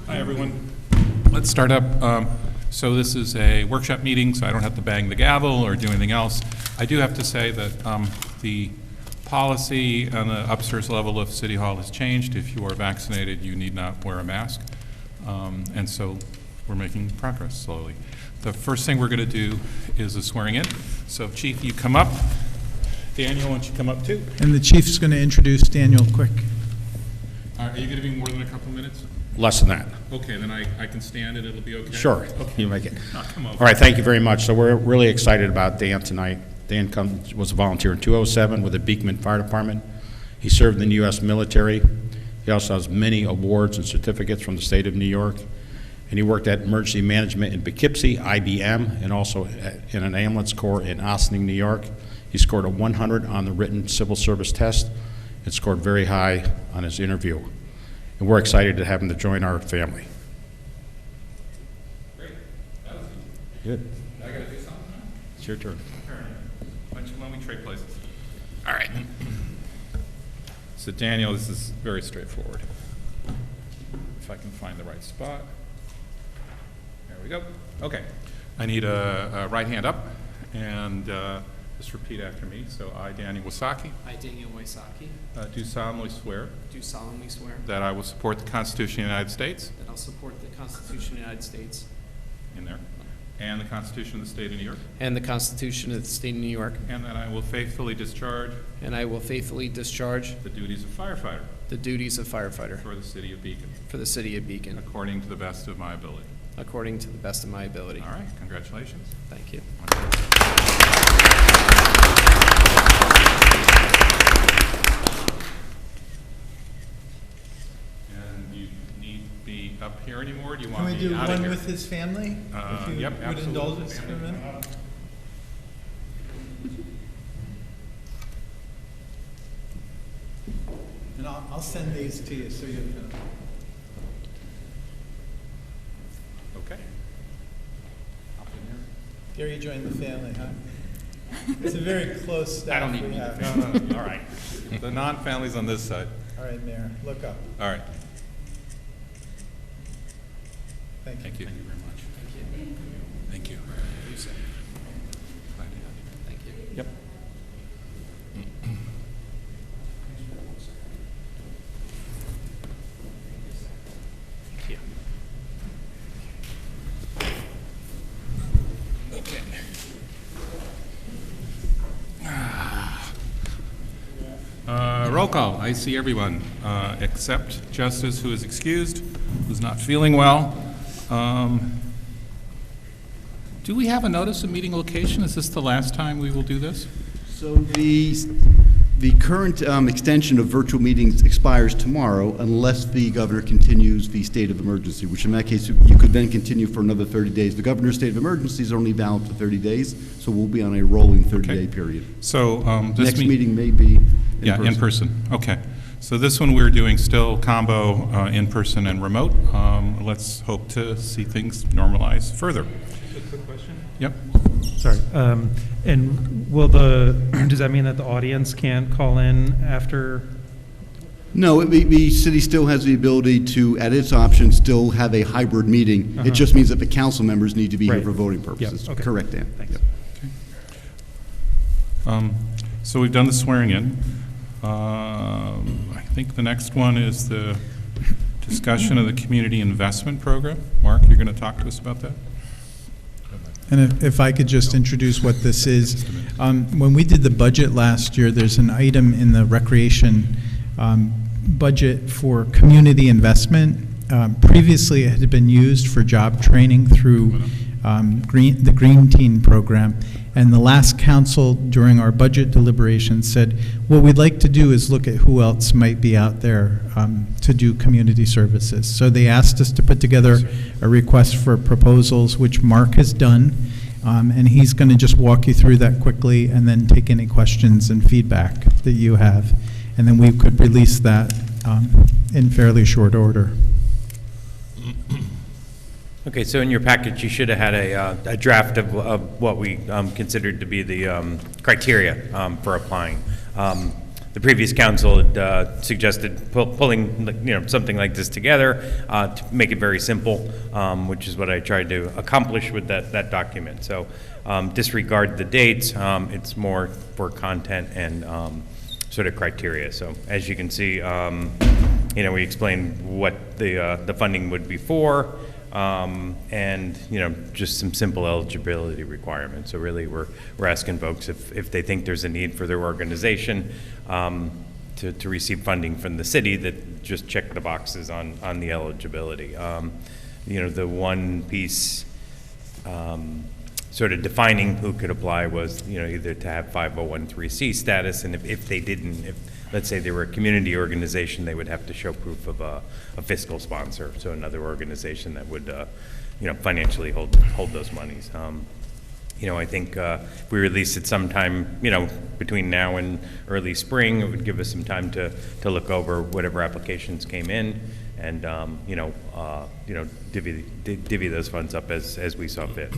Hi, everyone. Let's start up. So this is a workshop meeting, so I don't have to bang the gavel or do anything else. I do have to say that the policy on the upstairs level of City Hall has changed. If you are vaccinated, you need not wear a mask. And so we're making progress slowly. The first thing we're going to do is a swearing in. So Chief, you come up. Daniel, why don't you come up too? And the chief's going to introduce Daniel quick. Are you going to be more than a couple minutes? Less than that. Okay, then I can stand and it'll be okay? Sure, Okay. you make it. Come over. All right, thank you very much. So we're really excited about Dan tonight. Dan was a volunteer in 2007 with the Beekman Fire Department. He served in the U.S. military. He also has many awards and certificates from the state of New York. And he worked at emergency management in Poughkeepsie, IBM, and also in an ambulance corps in Ossining, New York. He scored a 100 on the written civil service test and scored very high on his interview. And we're excited to have him to join our family. Great. That was easy. Good. I got to do something now? It's your turn. Why don't we trade places? All right. So Daniel, this is very straightforward. If I can find the right spot. There we go. Okay. I need a right hand up and just repeat after me. So I, Daniel Wasaki, I, Daniel Waisaki, do solemnly swear do solemnly swear that I will support the Constitution of the United States that I'll support the Constitution of the United States in there, and the Constitution of the State of New York, and the Constitution of the State of New York, and that I will faithfully discharge and I will faithfully discharge the duties of firefighter the duties of firefighter for the City of Beacon, for the City of Beacon, according to the best of my ability. according to the best of my ability. All right, congratulations. Thank you. And you need to be up here anymore? Do you Can want we me do out of one here? with his family? If you Yep, would absolutely. indulge us for a minute? And I'll send these to you so you can. Okay. Hop in here. Gary joined the family, huh? It's a very close staff I don't need we me. have. No, all right. The non-family's on this side. All right, Mayor, look up. All right. Thank you. Thank you. Thank you very much. Thank you. Glad to have you. Thank you. Yep. Thank you. Okay. Roll call. I see everyone, except Justice, who is excused, who's not feeling well. Do we have a notice of meeting location? Is this the last time we will do this? So the current extension of virtual meetings expires tomorrow unless the governor continues the state of emergency, which in that case you could then continue for another 30 days. The governor's state of emergency is only valid for 30 days, so we'll be on a rolling 30-day period. So this Next meeting may be in person. Okay. So this one we're doing still combo in person and remote. Let's hope to see things normalize further. A quick question? Yep. Sorry. And does that mean that the audience can't call in after? No, the city still has the ability to, at its option, still have a hybrid meeting. It just means that the council members need to be here Right. for voting purposes. Yep, okay. Correct, Dan. Thanks. Yep. So we've done the swearing in. I think the next one is the discussion of the community investment program. Mark, you're going to talk to us about that? And if I could just introduce what this is. When we did the budget last year, there's an item in the recreation budget for community investment. Previously, it had been used for job training through the Green Teen program. And the last council, during our budget deliberations, said, what we'd like to do is look at who else might be out there to do community services. So they asked us to put together a request for proposals, which Mark has done, and he's going to just walk you through that quickly and then take any questions and feedback that you have. And then we could release that in fairly short order. Okay, so in your package, you should have had a draft of what we considered to be the criteria for applying. the previous council had suggested pulling, something like this together to make it very simple, which is what I tried to accomplish with that document. So disregard the dates. It's more for content and sort of criteria. So as you can see, we explained what the funding would be for, and just some simple eligibility requirements. So really, we're asking folks if they think there's a need for their organization to receive funding from the city, that just check the boxes on the eligibility. The one piece sort of defining who could apply was either to have 501(c) status, and if they didn't, let's say they were a community organization, they would have to show proof of a fiscal sponsor, so another organization that would, financially hold those monies. I think if we release it sometime, between now and early spring, it would give us some time to look over whatever applications came in, and divvy those funds up as we saw fit.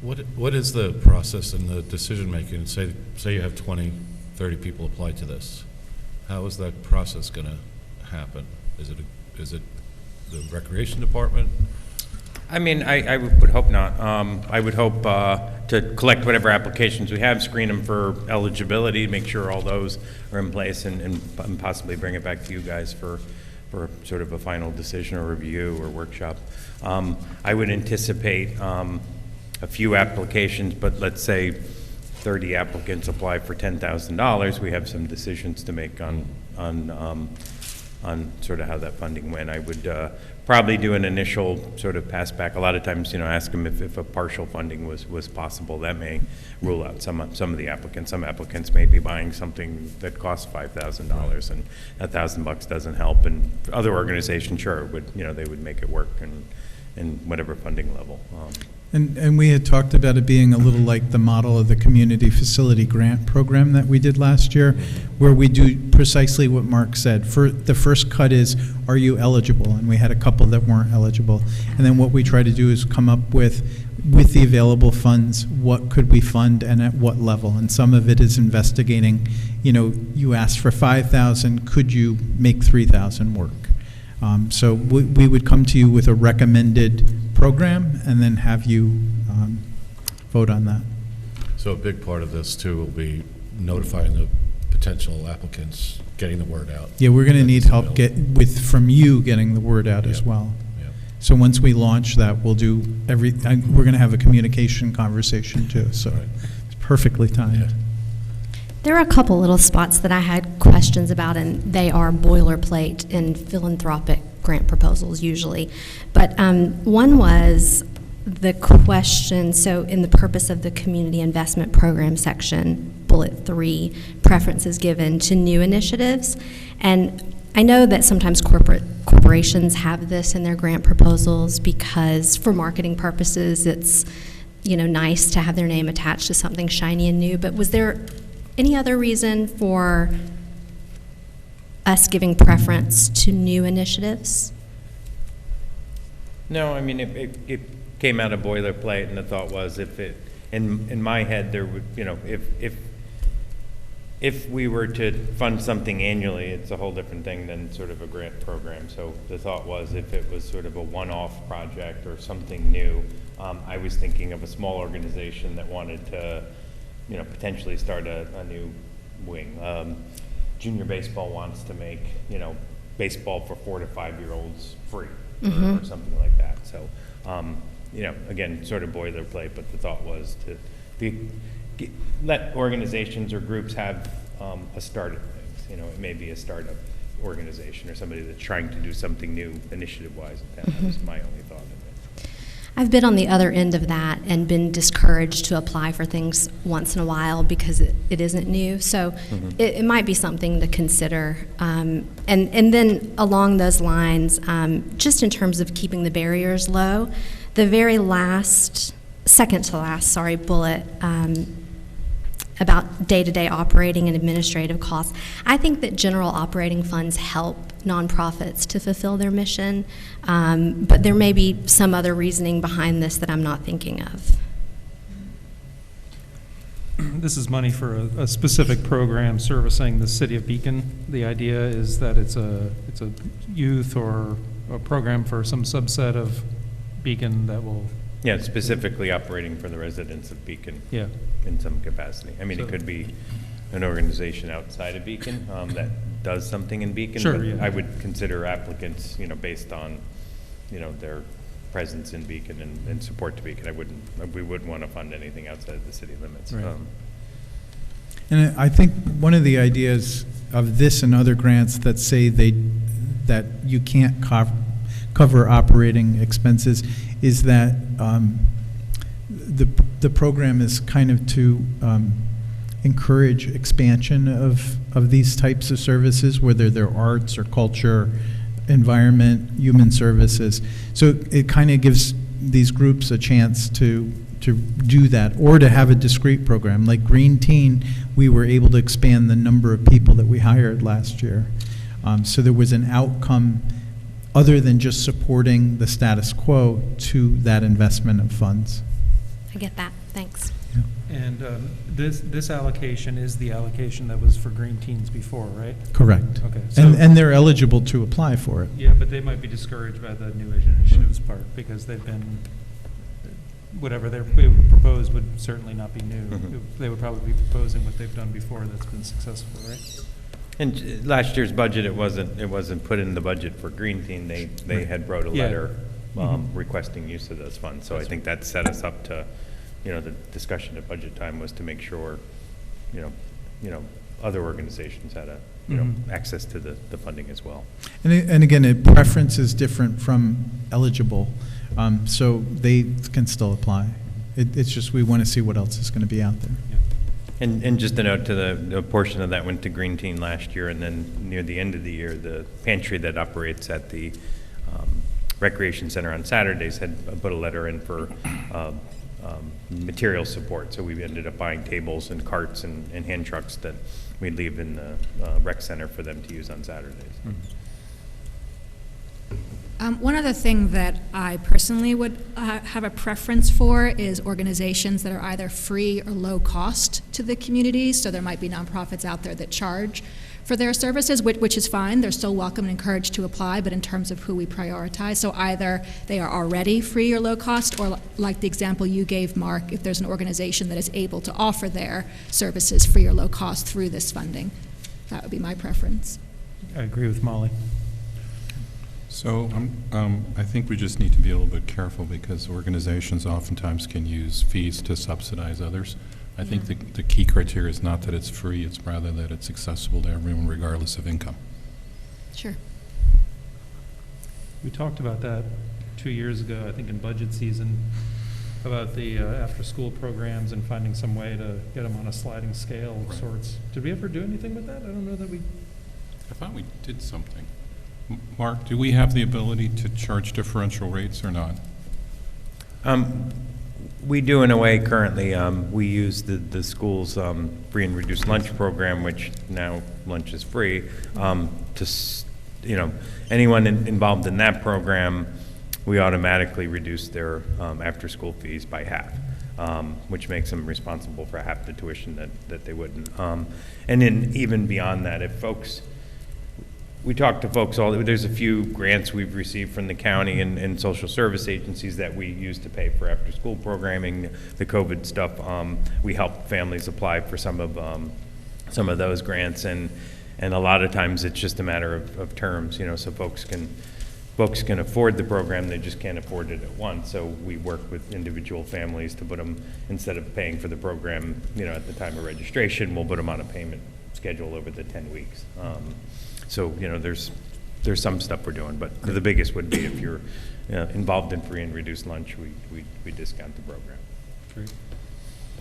What is the process in the decision-making? Say you have 20, 30 people apply to this. How is that process going to happen? Is it the recreation department? I mean, I would hope not. I would hope to collect whatever applications we have, screen them for eligibility, make sure all those are in place, and possibly bring it back to you guys for sort of a final decision or review or workshop. I would anticipate a few applications, but let's say 30 applicants apply for $10,000. We have some decisions to make on sort of how that funding went. I would probably do an initial sort of pass back. A lot of times, ask them if a partial funding was possible. That may rule out some of the applicants. Some applicants may be buying something that costs $5,000, and $1,000 doesn't help. And other organizations, sure, would they would make it work in whatever funding level. And we had talked about it being a little like the model of the community facility grant program that we did last year, where we do precisely what Mark said. For the first cut is, are you eligible? And we had a couple that weren't eligible. And then what we try to do is come up with the available funds, what could we fund and at what level? And some of it is investigating, you asked for 5,000, could you make 3,000 work? So we would come to you with a recommended program and then have you vote on that. So a big part of this, too, will be notifying the potential applicants, getting the word out. Yeah, we're going to need help from you getting the word out as well. Yeah. So once we launch that, we'll do we're going to have a communication conversation too. So it's perfectly timed. Yeah. There are a couple little spots that I had questions about, and they are boilerplate in philanthropic grant proposals usually. But one was the question, so in the purpose of the community investment program section, bullet 3, preferences given to new initiatives. And I know that sometimes corporations have this in their grant proposals because for marketing purposes, it's nice to have their name attached to something shiny and new. But was there any other reason for us giving preference to new initiatives? No, I mean, it came out of boilerplate, and the thought was in my head, there would, if we were to fund something annually, it's a whole different thing than sort of a grant program. So the thought was if it was sort of a one-off project or something new, I was thinking of a small organization that wanted to potentially start a new wing. Junior baseball wants to make, baseball for 4 to 5-year-olds free, or something like that. So, again, sort of boilerplate, but the thought was to let organizations or groups have a start at things. It may be a startup organization or somebody that's trying to do something new initiative-wise. That was my only thought of it. I've been on the other end of that and been discouraged to apply for things once in a while because it isn't new. So it might be something to consider. And then along those lines, just in terms of keeping the barriers low, the very last, second to last, bullet about day-to-day operating and administrative costs. I think that general operating funds help nonprofits to fulfill their mission, but there may be some other reasoning behind this that I'm not thinking of. this is money for a specific program servicing the city of Beacon. The idea is that it's a youth or a program for some subset of Beacon that will, Yeah, specifically operating for the residents of Beacon. yeah. In some capacity. I mean, So- it could be an organization outside of Beacon that does something in Beacon. Sure, but yeah. I would consider applicants, based on, their presence in Beacon and support to Beacon. We wouldn't want to fund anything outside of the city limits. Right. And I think one of the ideas of this and other grants that say that you can't cover operating expenses is that the program is kind of to encourage expansion of these types of services, whether they're arts or culture, environment, human services. So it kind of gives these groups a chance to do that, or to have a discrete program. Like Green Teen, we were able to expand the number of people that we hired last year. So there was an outcome other than just supporting the status quo to that investment of funds. I get that, thanks. And this allocation is the allocation that was for Green Teens before, right? Correct. Okay, so- And they're eligible to apply for it. Yeah, but they might be discouraged by the new initiatives part, because they've been, whatever they proposed would certainly not be new. Mhm. They would probably be proposing what they've done before that's been successful, right? And last year's budget, it wasn't put in the budget for Green Teen. They had wrote a Yeah. letter Mhm. requesting use of those funds. So I think that set us up to, the discussion at budget time was to make sure, other organizations had Mhm. access to the funding as well. And again, a preference is different from eligible, so they can still apply. It's just we want to see what else is going to be out there. And just a note to the portion of that went to Green Teen last year, and then near the end of the year, the pantry that operates at the Recreation Center on Saturdays had put a letter in for material support. So we ended up buying tables and carts and hand trucks that we leave in the rec center for them to use on Saturdays. One other thing that I personally would have a preference for is organizations that are either free or low cost to the community. So there might be nonprofits out there that charge for their services, which is fine. They're still welcome and encouraged to apply, but in terms of who we prioritize, so either they are already free or low cost, or like the example you gave, Mark, if there's an organization that is able to offer their services free or low cost through this funding, that would be my preference. I agree with Molly. So I think we just need to be a little bit careful because organizations oftentimes can use fees to subsidize others. I think the key criteria is not that it's free, it's rather that it's accessible to everyone regardless of income. Sure. We talked about that 2 years ago, I think in budget season, about the after-school programs and finding some way to get them on a sliding scale of Right. sorts. Did we ever do anything with that? I don't know that we. I thought we did something. Mark, do we have the ability to charge differential rates or not? We do in a way currently. We use the school's free and reduced lunch program, which now lunch is free, anyone involved in that program, we automatically reduce their after-school fees by half, which makes them responsible for half the tuition that they wouldn't. And then even beyond that, if folks, we talk to folks there's a few grants we've received from the county and social service agencies that we use to pay for after-school programming, the COVID stuff. We help families apply for some of those grants, and a lot of times it's just a matter of terms, so folks can afford the program, they just can't afford it at once. So we work with individual families to put them, instead of paying for the program, at the time of registration, we'll put them on a payment schedule over the 10 weeks. So, there's some stuff we're doing, but the biggest would be if you're involved in free and reduced lunch, we discount the program. Great.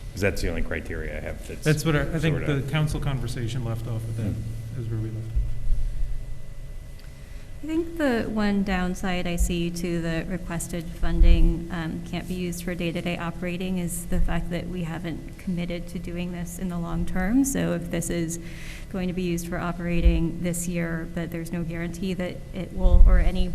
Because that's the only criteria I have That's what I think sort the of- council conversation left off with that, is where we left. I think the one downside I see to the requested funding can't be used for day-to-day operating is the fact that we haven't committed to doing this in the long term. So if this is going to be used for operating this year, but there's no guarantee that it will, or any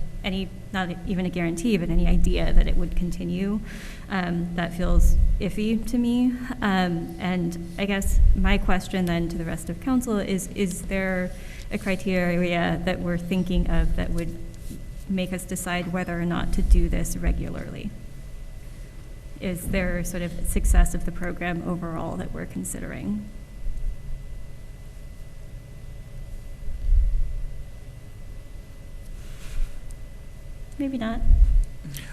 not even a guarantee, but any idea that it would continue, that feels iffy to me. And I guess my question then to the rest of council is there a criteria that we're thinking of that would make us decide whether or not to do this regularly? Is there sort of success of the program overall that we're considering? Maybe not.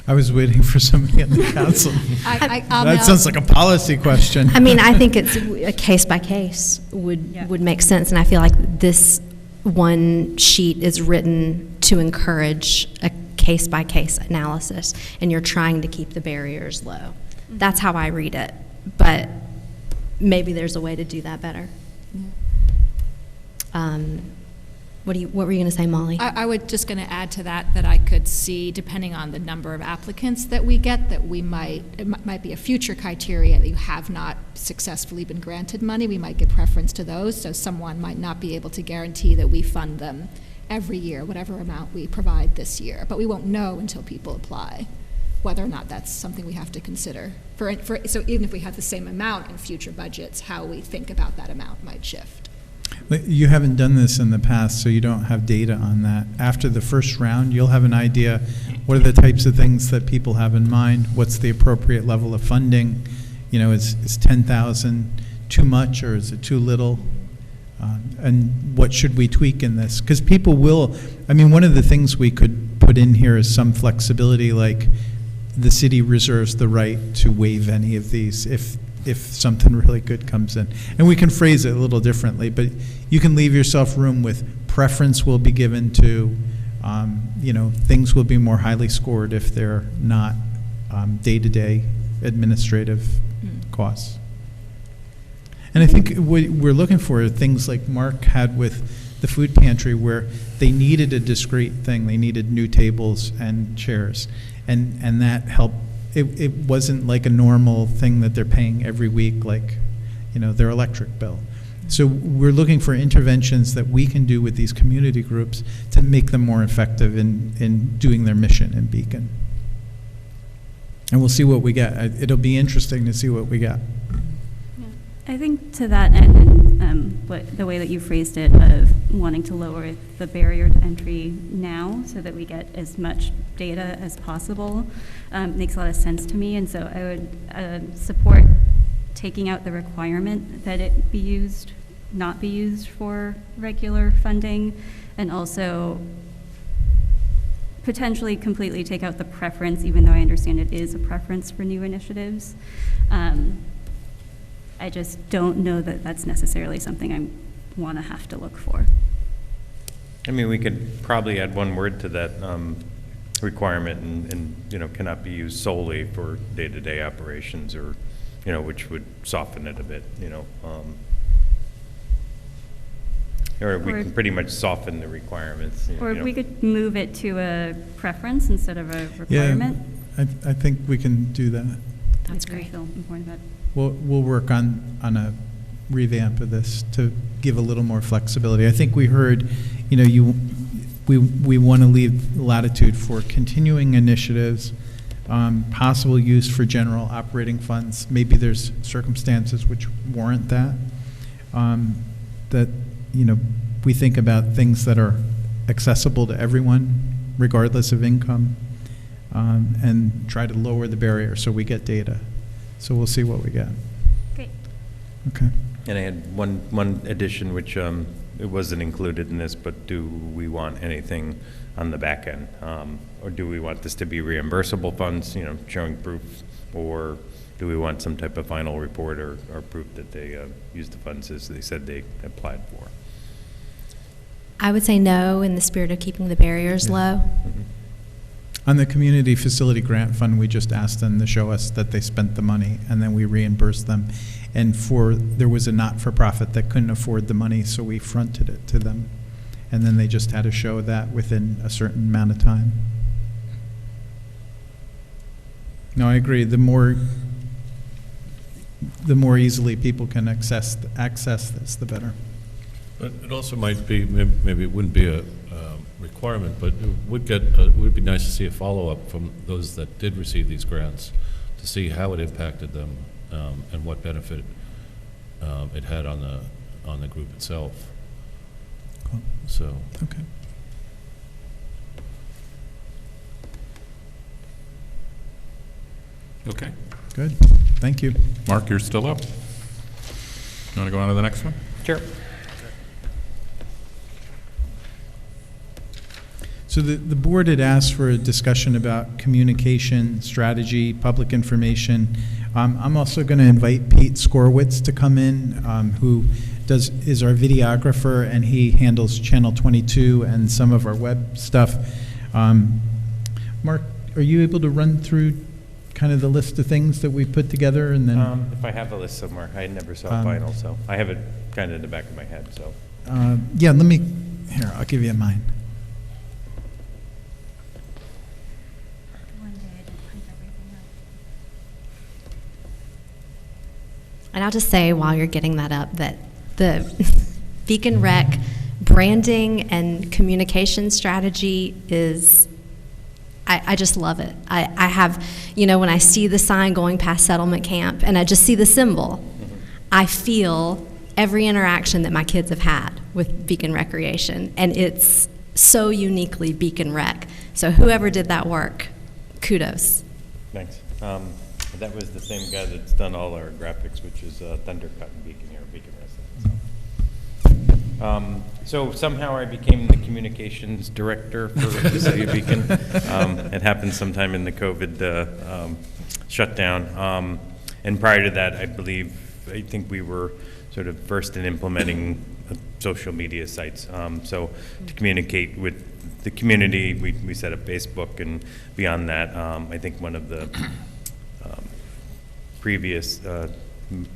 I was waiting for somebody on the council. That sounds like a policy question. I mean, I think it's a case by case would make sense, and I feel like this one sheet is written to encourage a case by case analysis, and you're trying to keep the barriers low. Mm-hmm. That's how I read it, but maybe there's a way to do that better. What were you going to say, Molly? I was just going to add to that I could see, depending on the number of applicants that we get, that it might be a future criteria that you have not successfully been granted money. We might give preference to those, so someone might not be able to guarantee that we fund them every year, whatever amount we provide this year. But we won't know until people apply whether or not that's something we have to consider. So even if we have the same amount in future budgets, how we think about that amount might shift. But you haven't done this in the past, so you don't have data on that. After the first round, you'll have an idea, what are the types of things that people have in mind? What's the appropriate level of funding? You know, is 10,000 too much or is it too little? And what should we tweak in this? Because people will, I mean, one of the things we could put in here is some flexibility, like the city reserves the right to waive any of these if something really good comes in. And we can phrase it a little differently, but you can leave yourself room with preference will be given to, you know, things will be more highly scored if they're not day-to-day administrative costs. And I think what we're looking for are things like Mark had with the food pantry, where they needed a discrete thing. They needed new tables and chairs, and that helped. It wasn't like a normal thing that they're paying every week, like, you know, their electric bill. So we're looking for interventions that we can do with these community groups to make them more effective in doing their mission in Beacon. And we'll see what we get. It'll be interesting to see what we get. I think to that end, and the way that you phrased it, of wanting to lower the barrier to entry now so that we get as much data as possible, makes a lot of sense to me. And so I would support taking out the requirement that it not be used for regular funding, and also potentially completely take out the preference, even though I understand it is a preference for new initiatives. I just don't know that that's necessarily something I want to have to look for. I mean, we could probably add one word to that requirement and, you know, cannot be used solely for day-to-day operations, or, you know, which would soften it a bit, you know. Or we can pretty much soften the requirements. Or we could move it to a preference instead of a requirement. Yeah, I think we can do that. That's great. great. I feel important about. We'll work on a revamp of this to give a little more flexibility. I think we heard, you know, we want to leave latitude for continuing initiatives, possible use for general operating funds. Maybe there's circumstances which warrant that. That, you know, we think about things that are accessible to everyone, regardless of income, and try to lower the barrier so we get data. So we'll see what we get. Great. Okay. And I had one addition, which it wasn't included in this, but do we want anything on the back end? Or do we want this to be reimbursable funds, you know, showing proof? Or do we want some type of final report or proof that they used the funds as they said they applied for? I would say no, in the spirit of keeping the barriers low. Mm-hmm. On the community facility grant fund, we just asked them to show us that they spent the money, and then we reimbursed them. And there was a not-for-profit that couldn't afford the money, so we fronted it to them. and then they just had to show that within a certain amount of time. No, I agree. The more easily people can access this, the better. But it also might be, maybe it wouldn't be a requirement, but it would be nice to see a follow-up from those that did receive these grants to see how it impacted them and what benefit it had on the group itself. Cool. So. Okay. Okay. Good. Thank you. Mark, you're still up. You want to go on to the next one? Sure. So the board had asked for a discussion about communication strategy, public information. I'm also going to invite Pete Skorwitz to come in, who is our videographer, and he handles Channel 22 and some of our web stuff. Mark, are you able to run through kind of the list of things that we put together, and then? If I have a list somewhere, I never saw final, so I have it kind of in the back of my head. So. Yeah, I'll give you mine. And I'll just say while you're getting that up that the Beacon Rec branding and communication strategy is, I just love it. I have, when I see the sign going past settlement camp and I just see the symbol, I feel every interaction that my kids have had with Beacon Recreation, and it's so uniquely Beacon Rec. So whoever did that work, kudos. Thanks. That was the same guy that's done all our graphics, which is Thundercut and Beacon here, Beacon Resident. So somehow I became the communications director for the city of Beacon. It happened sometime in the COVID shutdown. And prior to that, I think we were sort of first in implementing social media sites. So to communicate with the community, we set up Facebook, and beyond that, I think one of the previous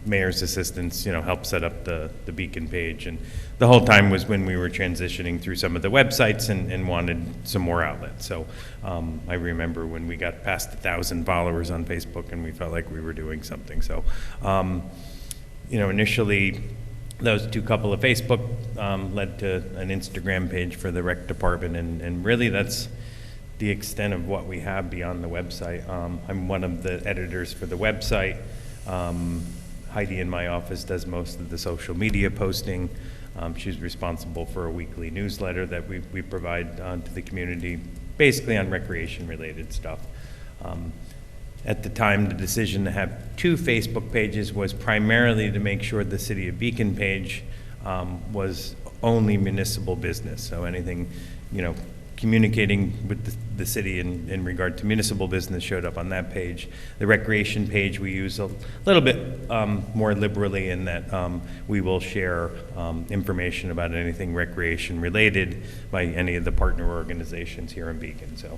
mayor's assistants, helped set up the Beacon page, and the whole time was when we were transitioning through some of the websites and wanted some more outlets. So I remember when we got past 1,000 followers on Facebook, and we felt like we were doing something. So initially those couple of Facebook led to an Instagram page for the rec department, and really that's the extent of what we have beyond the website. I'm one of the editors for the website. Heidi in my office does most of the social media posting. She's responsible for a weekly newsletter that we provide to the community, basically on recreation-related stuff. At the time, the decision to have 2 Facebook pages was primarily to make sure the City of Beacon page was only municipal business. So anything, communicating with the city in regard to municipal business showed up on that page. The recreation page we use a little bit more liberally in that we will share information about anything recreation related by any of the partner organizations here in Beacon. So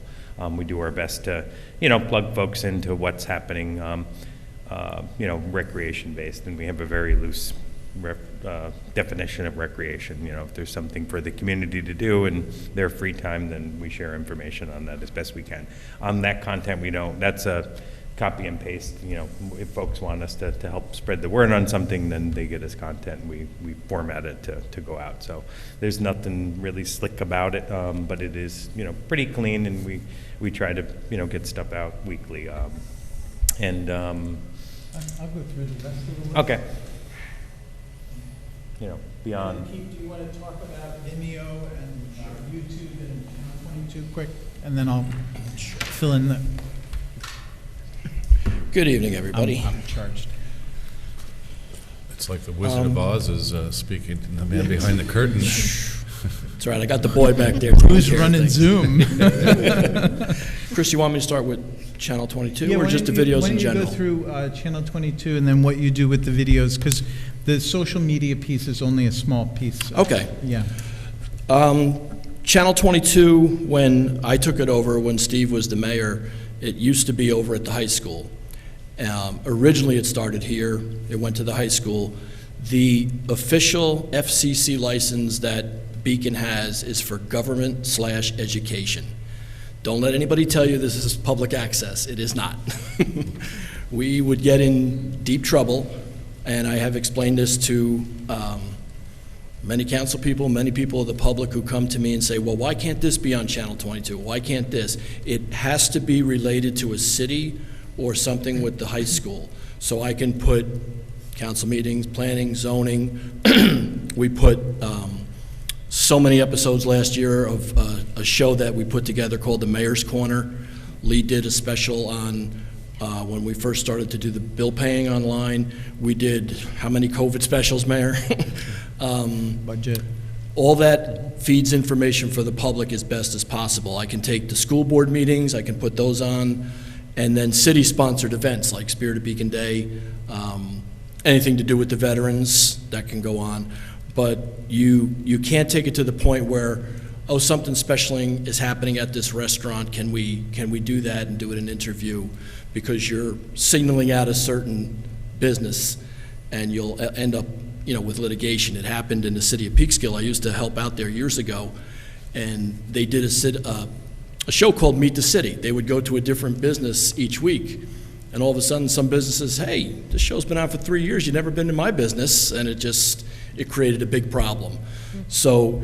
we do our best to, plug folks into what's happening, recreation based, and we have a very loose definition of recreation. If there's something for the community to do in their free time, then we share information on that as best we can. On that content, that's a copy and paste. If folks want us to help spread the word on something, then they get us content, and we format it to go out. So there's nothing really slick about it, but it is, pretty clean, and we try to, get stuff out weekly. I'll go through the rest of the list. Okay. Beyond. Keith, do you want to talk about Vimeo and YouTube and Channel 22 quick? And then I'll fill in the... Good evening, everybody. I'm charged. It's like the Wizard of Oz is speaking to the man behind the curtain. That's right, I got the boy back there. Who's running Zoom? Chris, you want me to start with Channel 22 Yeah, or just the videos in general? Why don't you go through Channel 22 and then what you do with the videos, because the social media piece is only a small piece. Okay. Yeah. Channel 22, when I took it over, when Steve was the mayor, it used to be over at the high school. Originally it started here, it went to the high school. The official FCC license that Beacon has is for government/education. Don't let anybody tell you this is public access. It is not. We would get in deep trouble, and I have explained this to many council people, many people of the public who come to me and say, well, why can't this be on Channel 22? Why can't this? It has to be related to a city or something with the high school. So I can put council meetings, planning, zoning. We put so many episodes last year of a show that we put together called The Mayor's Corner. Lee did a special on when we first started to do the bill paying online. We did how many COVID specials, Mayor? Budget. All that feeds information for the public as best as possible. I can take the school board meetings, I can put those on, and then city-sponsored events like Spirit of Beacon Day, anything to do with the veterans, that can go on. But you can't take it to the point where, oh, something special is happening at this restaurant, can we do that and do it in an interview? Because you're signaling out a certain business, and you'll end up with litigation. It happened in the city of Peekskill. I used to help out there years ago, and they did a show called Meet the City. They would go to a different business each week, and all of a sudden some businesses, hey, this show's been out for 3 years, you've never been to my business, and it created a big problem. So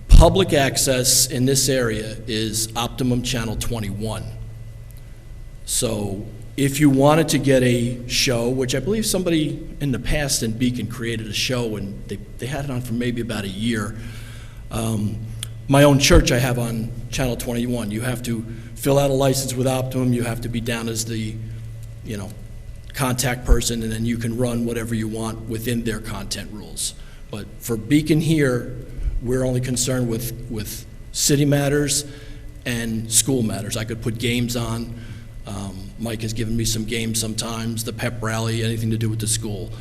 public access in this area is Optimum Channel 21. So if you wanted to get a show, which I believe somebody in the past in Beacon created a show, and they had it on for maybe about a year. My own church I have on Channel 21. You have to fill out a license with Optimum, you have to be down as the contact person, and then you can run whatever you want within their content rules. But for Beacon here, we're only concerned with city matters and school matters. I could put games on. Mike has given me some games sometimes, the pep rally, anything to do with the school.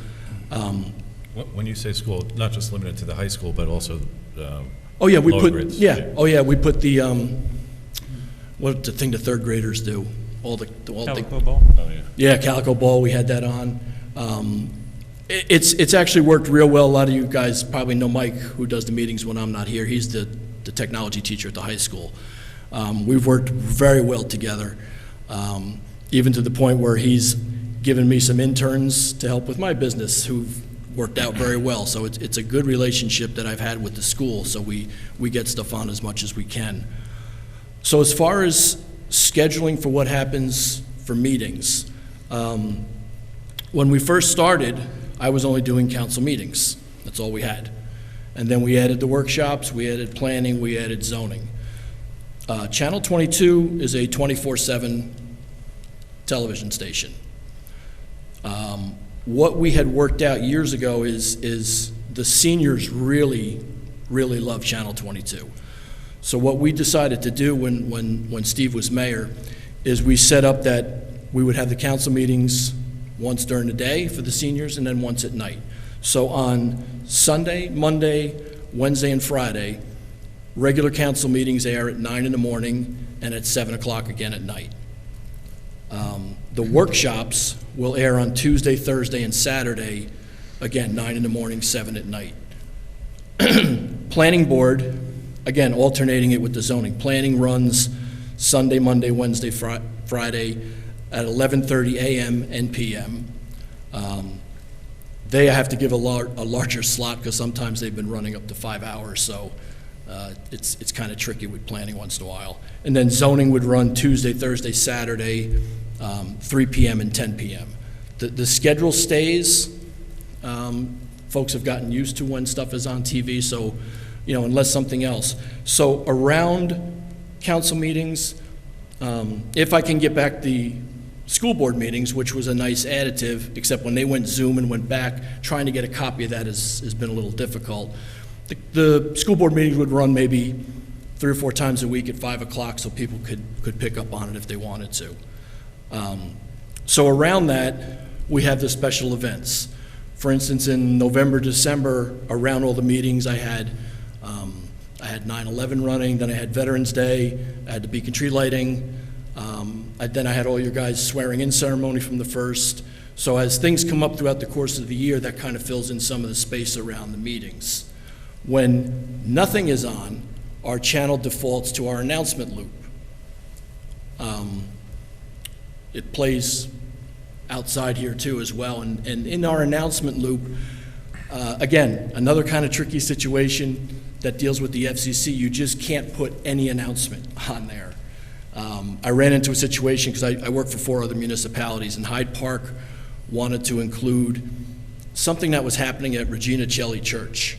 When you say school, not just limited to the high school, but also oh yeah, we lower put grades. oh yeah, we put the what the thing the third graders do, all the Calico ball? Oh, yeah. Yeah, Calico Ball, we had that on. It's actually worked real well. A lot of you guys probably know Mike, who does the meetings when I'm not here. He's the technology teacher at the high school. We've worked very well together, even to the point where he's given me some interns to help with my business who've worked out very well. So it's a good relationship that I've had with the school, so we get stuff on as much as we can. So as far as scheduling for what happens for meetings, when we first started, I was only doing council meetings. That's all we had. And then we added the workshops, we added planning, we added zoning. Channel 22 is a 24/7 television station. What we had worked out years ago is the seniors really love Channel 22. So what we decided to do when Steve was mayor is we set up that we would have the council meetings once during the day for the seniors and then once at night. So on Sunday, Monday, Wednesday, and Friday, regular council meetings air at 9 in the morning and at 7 o'clock again at night. The workshops will air on Tuesday, Thursday, and Saturday, again, 9 in the morning, 7 at night. Planning board, again, alternating it with the zoning. Planning runs Sunday, Monday, Wednesday, Friday at 11:30 a.m. and p.m. They have to give a larger slot because sometimes they've been running up to 5 hours, so it's kind of tricky with planning once in a while. And then zoning would run Tuesday, Thursday, Saturday, 3 p.m. and 10 p.m. The schedule stays. Folks have gotten used to when stuff is on TV, so, unless something else. So around council meetings, if I can get back the school board meetings, which was a nice additive, except when they went Zoom and went back, trying to get a copy of that has been a little difficult. The school board meetings would run maybe 3 or 4 times a week at 5 o'clock so people could pick up on it if they wanted to. So around that, we have the special events. For instance, in November, December, around all the meetings, I had 9/11 running, then I had Veterans Day, I had the beacon tree lighting, then I had all your guys' swearing-in ceremony from the first. So as things come up throughout the course of the year, that kind of fills in some of the space around the meetings. When nothing is on, our channel defaults to our announcement loop. It plays outside here too as well, and in our announcement loop, again, another kind of tricky situation that deals with the FCC. You just can't put any announcement on there. I ran into a situation because I work for 4 other municipalities, and Hyde Park wanted to include something that was happening at Regina Celli Church,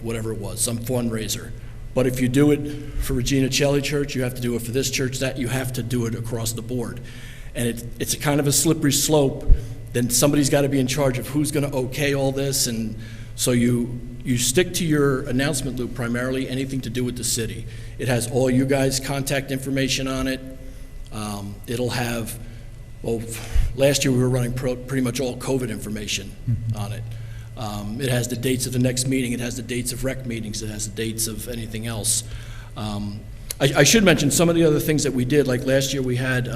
whatever it was, some fundraiser. But if you do it for Regina Celli Church, you have to do it for this church, that you have to do it across the board. And it's a kind of a slippery slope. Then somebody's got to be in charge of who's going to okay all this, and so you stick to your announcement loop primarily, anything to do with the city. It has all you guys' contact information on it. It'll have, well, last year we were running pretty much all COVID information on it. It has the dates of the next meeting, it has the dates of rec meetings, it has the dates of anything else. I should mention some of the other things that we did, like last year we had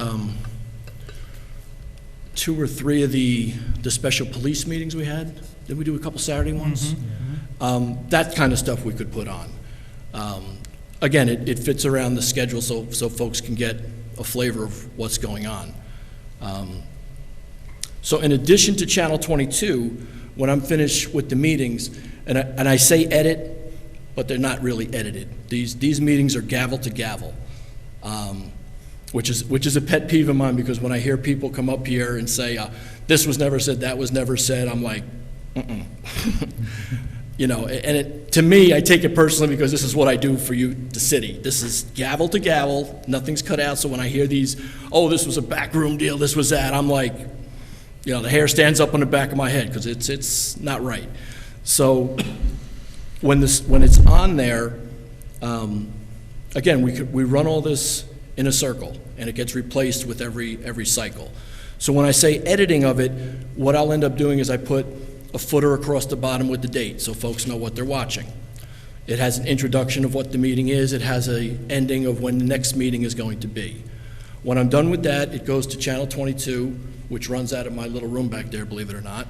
2 or 3 of the special police meetings we had. Did we do a couple Saturday ones? That kind of stuff we could put on. Again, it fits around the schedule so folks can get a flavor of what's going on. So in addition to Channel 22, when I'm finished with the meetings, and I say edit, but they're not really edited. These meetings are gavel to gavel. Which is a pet peeve of mine, because when I hear people come up here and say, this was never said, that was never said, I'm like, You know, and to me, I take it personally because this is what I do for you, the city. This is gavel to gavel, nothing's cut out, so when I hear these, oh, this was a backroom deal, this was that, I'm like, you know, the hair stands up on the back of my head, because it's not right. So when it's on there, again, we run all this in a circle, and it gets replaced with every cycle. So when I say editing of it, what I'll end up doing is I put a footer across the bottom with the date, so folks know what they're watching. It has an introduction of what the meeting is. It has an ending of when the next meeting is going to be. When I'm done with that, it goes to Channel 22, which runs out of my little room back there, believe it or not.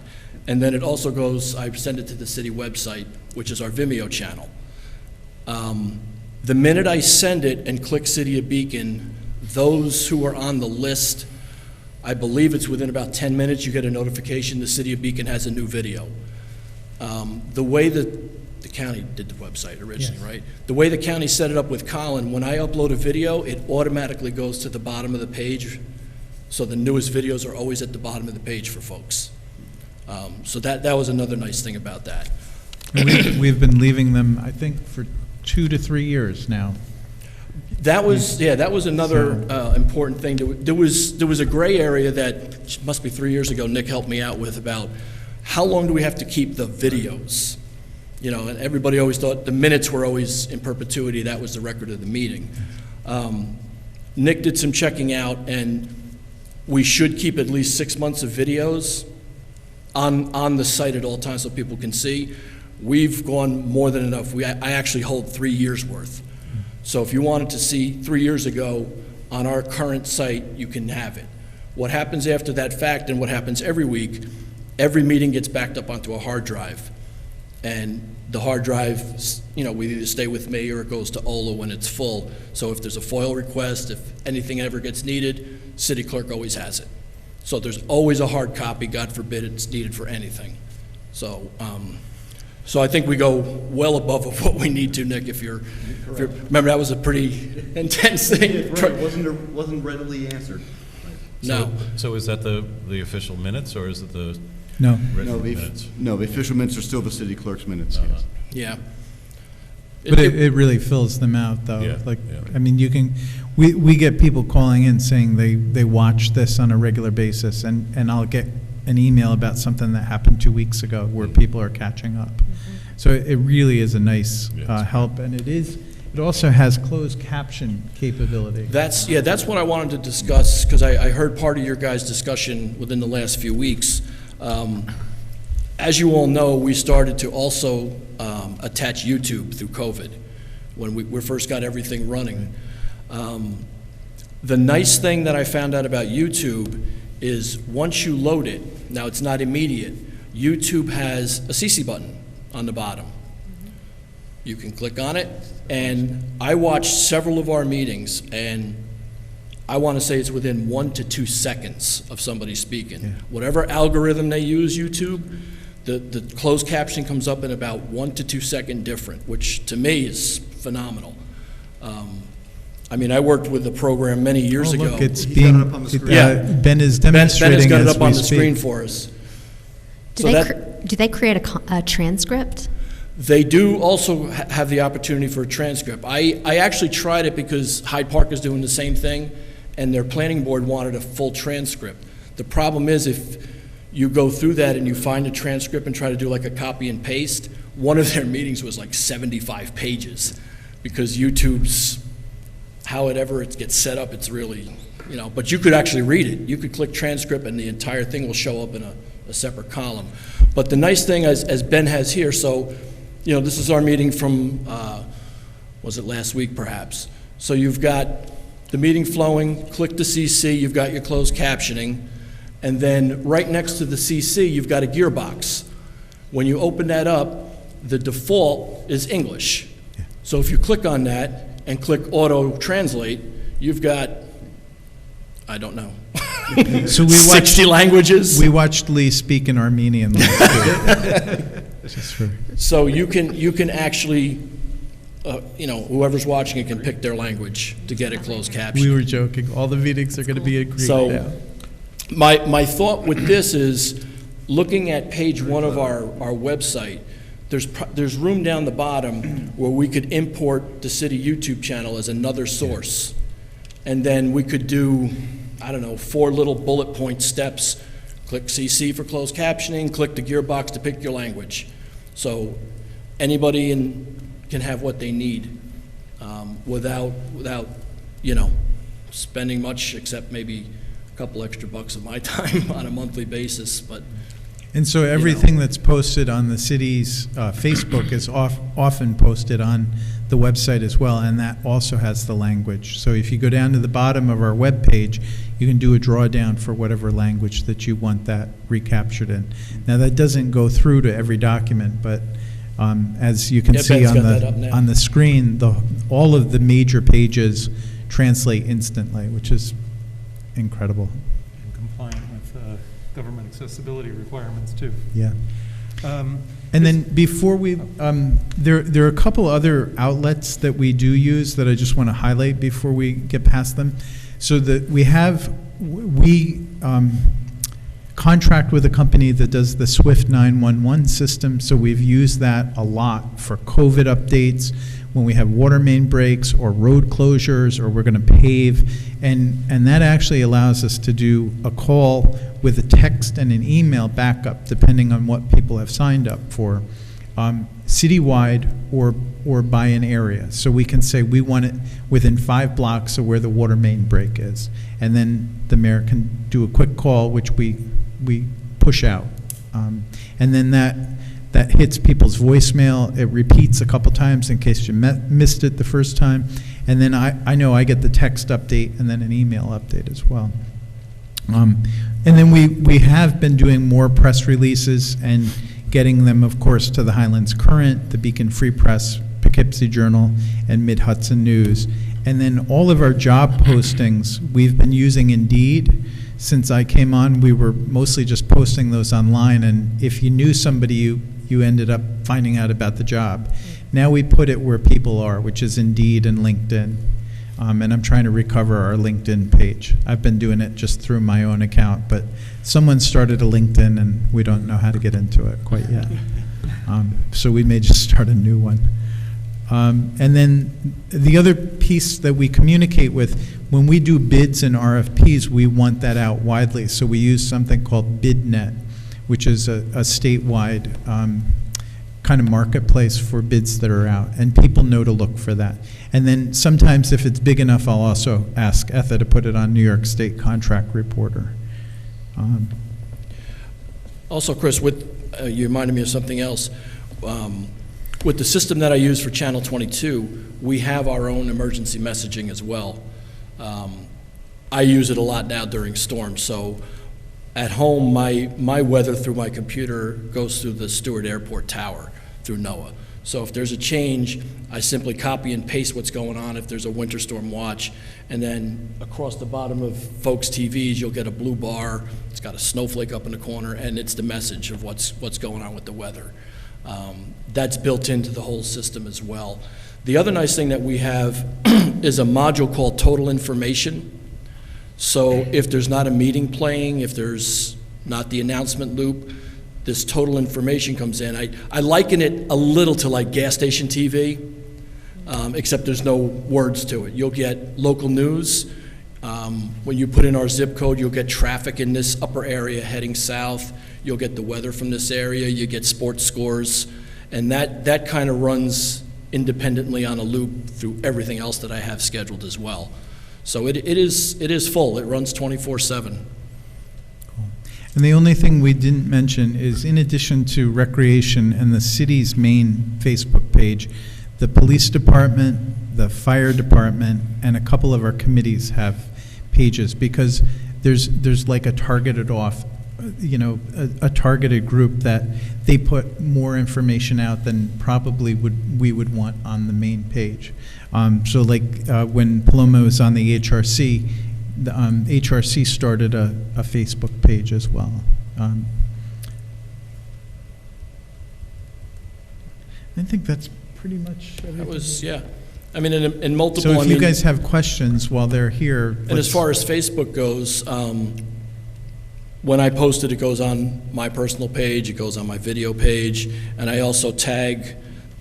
And then it also goes, I send it to the city website, which is our Vimeo channel. The minute I send it and click City of Beacon, those who are on the list, I believe it's within about 10 minutes, you get a notification the City of Beacon has a new video. The way that the county did the website originally, right? The way the county set it up with Colin, when I upload a video, it automatically goes to the bottom of the page, so the newest videos are always at the bottom of the page for folks. So that was another nice thing about that. We've been leaving them, I think, for 2 to 3 years now. That was another important thing. There was a gray area that must be 3 years ago Nick helped me out with about how long do we have to keep the videos? You know, and everybody always thought the minutes were always in perpetuity. That was the record of the meeting. Nick did some checking out, and we should keep at least 6 months of videos on the site at all times so people can see. We've gone more than enough. I actually hold 3 years worth. So if you wanted to see 3 years ago on our current site, you can have it. What happens after that fact, and what happens every week, every meeting gets backed up onto a hard drive. And the hard drive, you know, we either stay with me or it goes to Ola when it's full. So if there's a FOIL request, if anything ever gets needed, city clerk always has it. So there's always a hard copy, God forbid it's needed for anything. So, so I think we go well above of what we need to, Nick, if you're remember that was a pretty intense thing. It wasn't readily answered. No. So is that the official minutes, or is it the No. written minutes? No, the official minutes are still the city clerk's minutes, yes. Yeah. But it really fills them out, though. Yeah, Like, yeah. I mean, we get people calling in saying they watch this on a regular basis, and I'll get an email about something that happened 2 weeks ago where people are catching up. So it really is a nice help, and it also has closed caption capability. That's what I wanted to discuss, because I heard part of your guys' discussion within the last few weeks. As you all know, we started to also attach YouTube through COVID when we first got everything running. The nice thing that I found out about YouTube is once you load it, now it's not immediate, YouTube has a CC button on the bottom. You can click on it, and I watched several of our meetings, and I want to say it's within 1 to 2 seconds of somebody speaking. Yeah. Whatever algorithm they use, YouTube, the closed captioning comes up in about 1 to 2 second different, which to me is phenomenal. I mean, I worked with the program many years ago. Look, it's He's being, got it up on the screen. Yeah. Ben is Ben demonstrating has got it as up we on the speak. screen for us. Do So they, that- do they create a transcript? They do also have the opportunity for a transcript. I actually tried it because Hyde Park is doing the same thing, and their planning board wanted a full transcript. The problem is if you go through that and you find a transcript and try to do like a copy and paste, one of their meetings was like 75 pages because YouTube's, however it gets set up, it's really, but you could actually read it. You could click transcript and the entire thing will show up in a separate column. But the nice thing, as Ben has here, so, this is our meeting from, was it last week perhaps? So you've got the meeting flowing, click the CC, you've got your closed captioning, and then right next to the CC, you've got a gearbox. When you open that up, the default is English. So if you click on that and click auto translate, you've got, I don't know, So we 60 languages. We watched Lee speak in Armenian last week. Just for, So you can actually, whoever's watching it can pick their language to get it closed captioned. we were joking. All the meetings are going to be in Greek So- now. My thought with this is, looking at page 1 of our website, there's room down the bottom where we could import the city YouTube channel as another source. And then we could do, 4 little bullet point steps. Click CC for closed captioning, click the gearbox to pick your language. So anybody can have what they need without spending much, except maybe a couple extra bucks of my time on a monthly basis, but. And so everything that's posted on the city's Facebook is often posted on the website as well, and that also has the language. So if you go down to the bottom of our webpage, you can do a drawdown for whatever language that you want that recaptured in. Now, that doesn't go through to every document, but as you can Yeah, see Ben's on got that up now. on the screen, all of the major pages translate instantly, which is incredible. And compliant with government accessibility requirements, too. Yeah. And then before we, there are a couple other outlets that we do use that I just want to highlight before we get past them. So that we contract with a company that does the Swift 911 system, so we've used that a lot for COVID updates, when we have water main breaks or road closures or we're going to pave, and that actually allows us to do a call with a text and an email backup, depending on what people have signed up for, citywide or by an area. So we can say we want it within 5 blocks of where the water main break is, and then the mayor can do a quick call, which we push out, and then that hits people's voicemail. It repeats a couple times in case you missed it the first time, and then I know I get the text update and then an email update as well. And then we have been doing more press releases and getting them, of course, to the Highlands Current, the Beacon Free Press, Poughkeepsie Journal, and Mid-Hudson News. And then all of our job postings, we've been using Indeed. Since I came on, we were mostly just posting those online, and if you knew somebody, you ended up finding out about the job. Now we put it where people are, which is Indeed and LinkedIn. And I'm trying to recover our LinkedIn page. I've been doing it just through my own account, but someone started a LinkedIn and we don't know how to get into it quite yet. So we may just start a new one. And then the other piece that we communicate with, when we do bids and RFPs, we want that out widely. So we use something called BidNet, which is a statewide kind of marketplace for bids that are out, and people know to look for that. And then sometimes if it's big enough, I'll also ask Etha to put it on New York State Contract Reporter. Also, Chris, you reminded me of something else. With the system that I use for Channel 22, we have our own emergency messaging as well. I use it a lot now during storms, so at home, my weather through my computer goes through the Stewart Airport Tower through NOAA. So if there's a change, I simply copy and paste what's going on if there's a winter storm watch. And then across the bottom of folks' TVs, you'll get a blue bar. It's got a snowflake up in the corner, and it's the message of what's going on with the weather. That's built into the whole system as well. The other nice thing that we have is a module called Total Information. So if there's not a meeting playing, if there's not the announcement loop, this total information comes in. I liken it a little to like gas station TV, except there's no words to it. You'll get local news. When you put in our zip code, you'll get traffic in this upper area heading south. You'll get the weather from this area. You get sports scores. And that kind of runs independently on a loop through everything else that I have scheduled as well. So it is full. It runs 24/7. And the only thing we didn't mention is, in addition to recreation and the city's main Facebook page, the police department, the fire department, and a couple of our committees have pages, because there's like a targeted off, a targeted group that they put more information out than probably we would want on the main page. So like when Paloma was on the HRC, the HRC started a Facebook page as well. I think that's pretty much everything. That was, yeah. I mean, in multiple. So if you guys have questions while they're here. And as far as Facebook goes, when I post it, it goes on my personal page, it goes on my video page, and I also tag,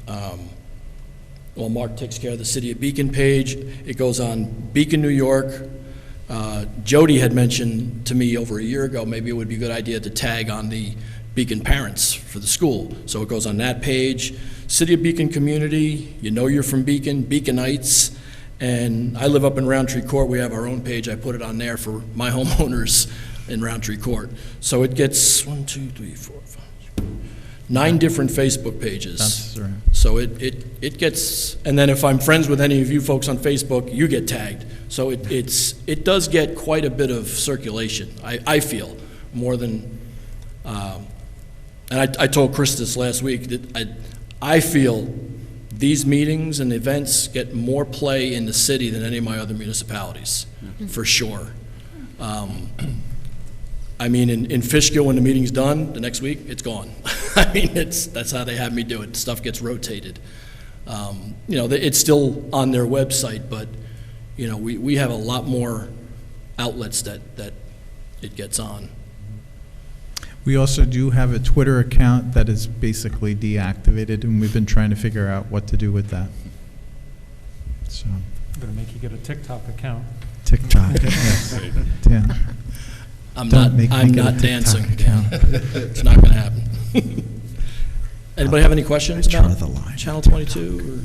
well, Mark takes care of the City of Beacon page. It goes on Beacon, New York. Jody had mentioned to me over a year ago, maybe it would be a good idea to tag on the Beacon parents for the school. So it goes on that page. City of Beacon community, you're from Beacon, Beaconites, and I live up in Roundtree Court. We have our own page. I put it on there for my homeowners in Roundtree Court. So it gets 9 different Facebook pages. That's right. So it gets, and then if I'm friends with any of you folks on Facebook, you get tagged. So it does get quite a bit of circulation, I feel, more than, and I told Chris this last week, that I feel these meetings and events get more play in the city than any of my other municipalities, for sure. I mean, in Fishkill, when the meeting's done, the next week, it's gone. I mean, that's how they have me do it. Stuff gets rotated. It's still on their website, but, we have a lot more outlets that it gets on. We also do have a Twitter account that is basically deactivated, and we've been trying to figure out what to do with that. So. I'm going to make you get a TikTok account. TikTok, yes. Yeah. I'm not dancing. It's not going to happen. Anybody have any questions about Channel 22? Or?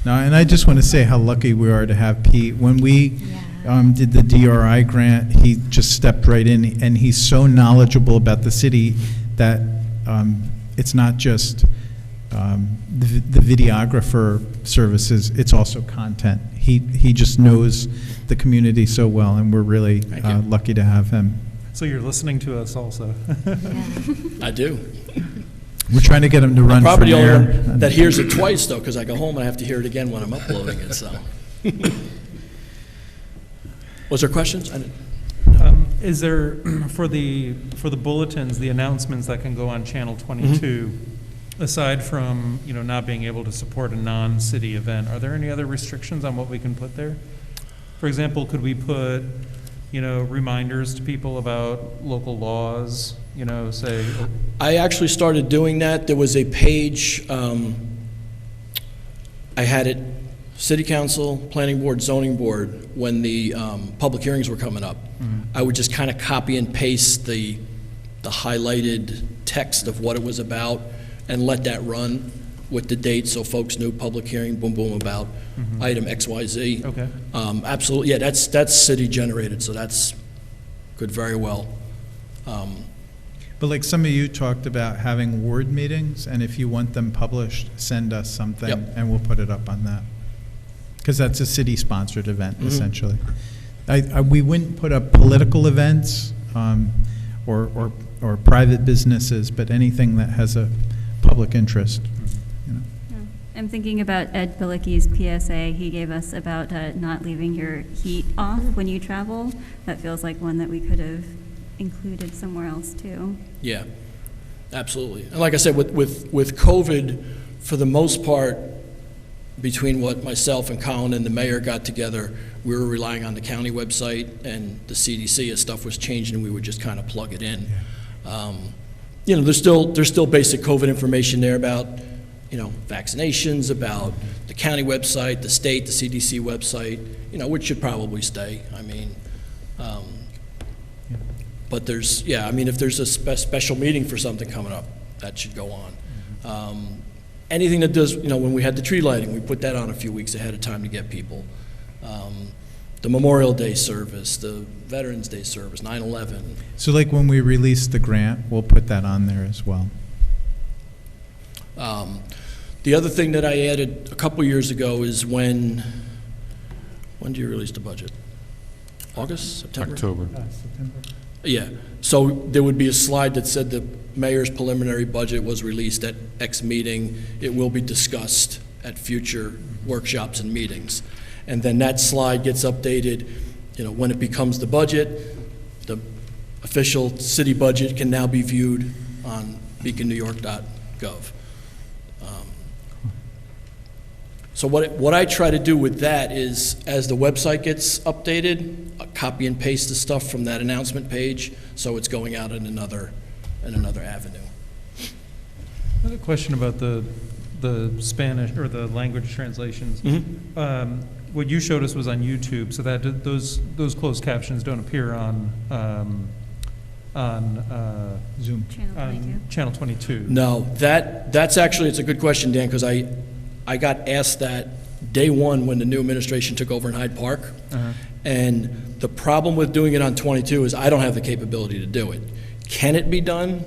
No, and I just want to say how lucky we are to have Pete. When we did the DRI grant, he just stepped right in, and he's so knowledgeable about the city that it's not just the videographer services, it's also content. He just knows the community so well, and we're really lucky to have him. So you're listening to us also. I do. We're trying to get him to run for mayor. That hears it twice, though, because I go home and I have to hear it again when I'm uploading it, so. Was there questions? Is there, for the bulletins, the announcements that can go on Channel 22, aside from, not being able to support a non-city event, are there any other restrictions on what we can put there? For example, could we put, reminders to people about local laws, say? I actually started doing that. There was a page, I had it, City Council, Planning Board, Zoning Board, when the public hearings were coming up. I would just kind of copy and paste the highlighted text of what it was about and let that run with the date so folks knew public hearing, boom, boom, about item XYZ. Okay. Absolutely, yeah, that's city generated, so that's could very well. But like some of you talked about having ward meetings, and if you want them published, send us something, and we'll put it up on that. Because that's a city-sponsored event, essentially. We wouldn't put up political events or private businesses, but anything that has a public interest, you know. Yeah. I'm thinking about Ed Bilicki's PSA he gave us about not leaving your heat off when you travel. That feels like one that we could have included somewhere else too. Yeah, absolutely. And like I said, with COVID, for the most part, between what myself and Colin and the mayor got together, we were relying on the county website and the CDC as stuff was changing, we would just kind of plug it in. You know, there's still basic COVID information there about, you know, vaccinations, about the county website, the state, the CDC website, you know, which should probably stay. I mean, but there's, yeah, I mean, if there's a special meeting for something coming up, that should go on. Anything that does, you know, when we had the tree lighting, we put that on a few weeks ahead of time to get people. The Memorial Day service, the Veterans Day service, 9/11. So like when we release the grant, we'll put that on there as well. The other thing that I added a couple years ago is when do you release the budget? August, September? October. Yeah, so there would be a slide that said the mayor's preliminary budget was released at X meeting. It will be discussed at future workshops and meetings. And then that slide gets updated, you know, when it becomes the budget. The official city budget can now be viewed on beaconnewyork.gov. So what I try to do with that is, as the website gets updated, copy and paste the stuff from that announcement page, so it's going out in another avenue. I have a question about the Spanish or the language translations. What you showed us was on YouTube, so that those closed captions don't appear on Zoom. Channel 22. No, that's actually, it's a good question, Dan, because I got asked that day one when the new administration took over in Hyde Park. And the problem with doing it on 22 is I don't have the capability to do it. Can it be done?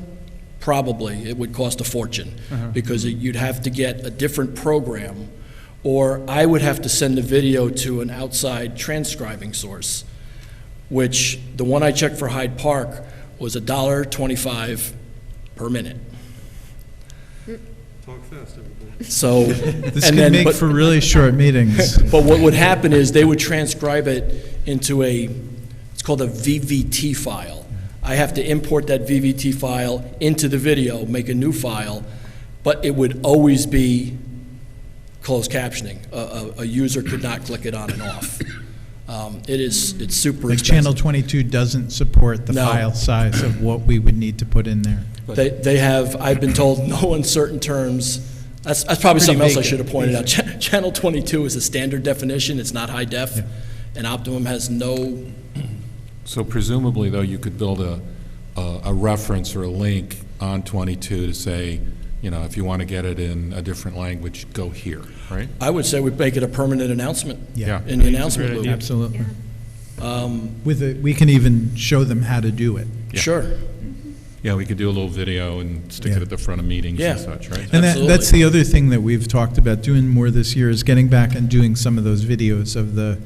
Probably. It would cost a fortune because you'd have to get a different program, or I would have to send the video to an outside transcribing source, which the one I checked for Hyde Park was $1.25 per minute. Talk fast, everybody. So, This could make for really short meetings. But what would happen is they would transcribe it into it's called a VVT file. I have to import that VVT file into the video, make a new file, but it would always be closed captioning. A user could not click it on and off. It's super Like expensive. Channel 22 doesn't support the No. file size of what we would need to put in there. They have, I've been told, no uncertain terms. That's probably something else I should have pointed out. Channel 22 is a standard definition, it's not high def, and Optimum has no. So presumably, though, you could build a reference or a link on 22 to say, you know, if you want to get it in a different language, go here, right? I would say we make it a permanent announcement Yeah. in the announcement loop. Absolutely. We can even show them how to do it. Yeah. Sure. Yeah, we could do a little video and stick Yeah. it at the front of meetings Yeah. and such, right? And Absolutely. that's the other thing that we've talked about doing more this year is getting back and doing some of those videos of the,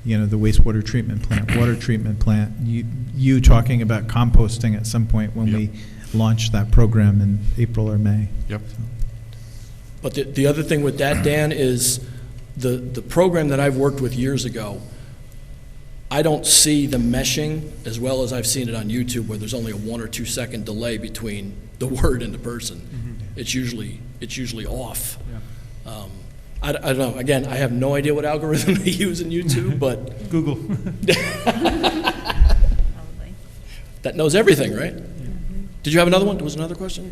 you know, the wastewater treatment plant, water treatment plant. You talking about composting at some point when we launch that program in April or May. Yep. But the other thing with that, Dan, is the program that I've worked with years ago, I don't see the meshing as well as I've seen it on YouTube, where there's only a 1 or 2 second delay between the word and the person. It's usually off. I don't know. Again, I have no idea what algorithm they use in YouTube, but Google. that knows everything, right? Did you have another one? There was another question?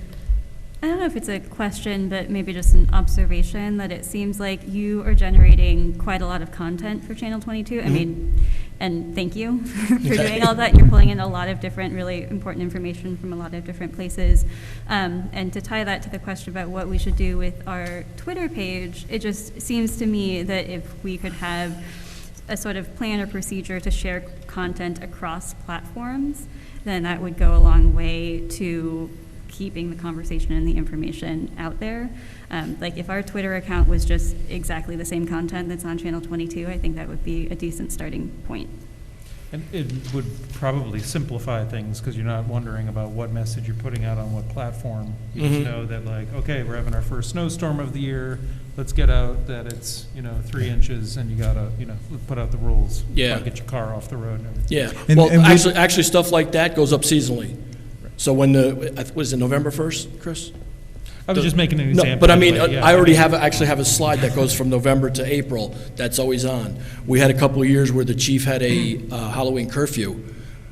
I don't know if it's a question, but maybe just an observation that it seems like you are generating quite a lot of content for Channel 22. I mean, and thank you for doing all that. You're pulling in a lot of different, really important information from a lot of different places. And to tie that to the question about what we should do with our Twitter page, it just seems to me that if we could have a sort of plan or procedure to share content across platforms, then that would go a long way to keeping the conversation and the information out there. Like if our Twitter account was just exactly the same content that's on Channel 22, I think that would be a decent starting point. And it would probably simplify things, because you're not wondering about what message you're putting out on what platform. You just know that, like, okay, we're having our first snowstorm of the year, let's get out that it's, 3 inches, and you gotta, put out the rules. Yeah. Get your car off the road and everything. Yeah, And- well, and we- actually, stuff like that goes up seasonally. So when was it November 1st, Chris? I was just making an No, example. but I mean, like, yeah, I already actually have a slide that goes from November to April, that's always on. We had a couple of years where the chief had a Halloween curfew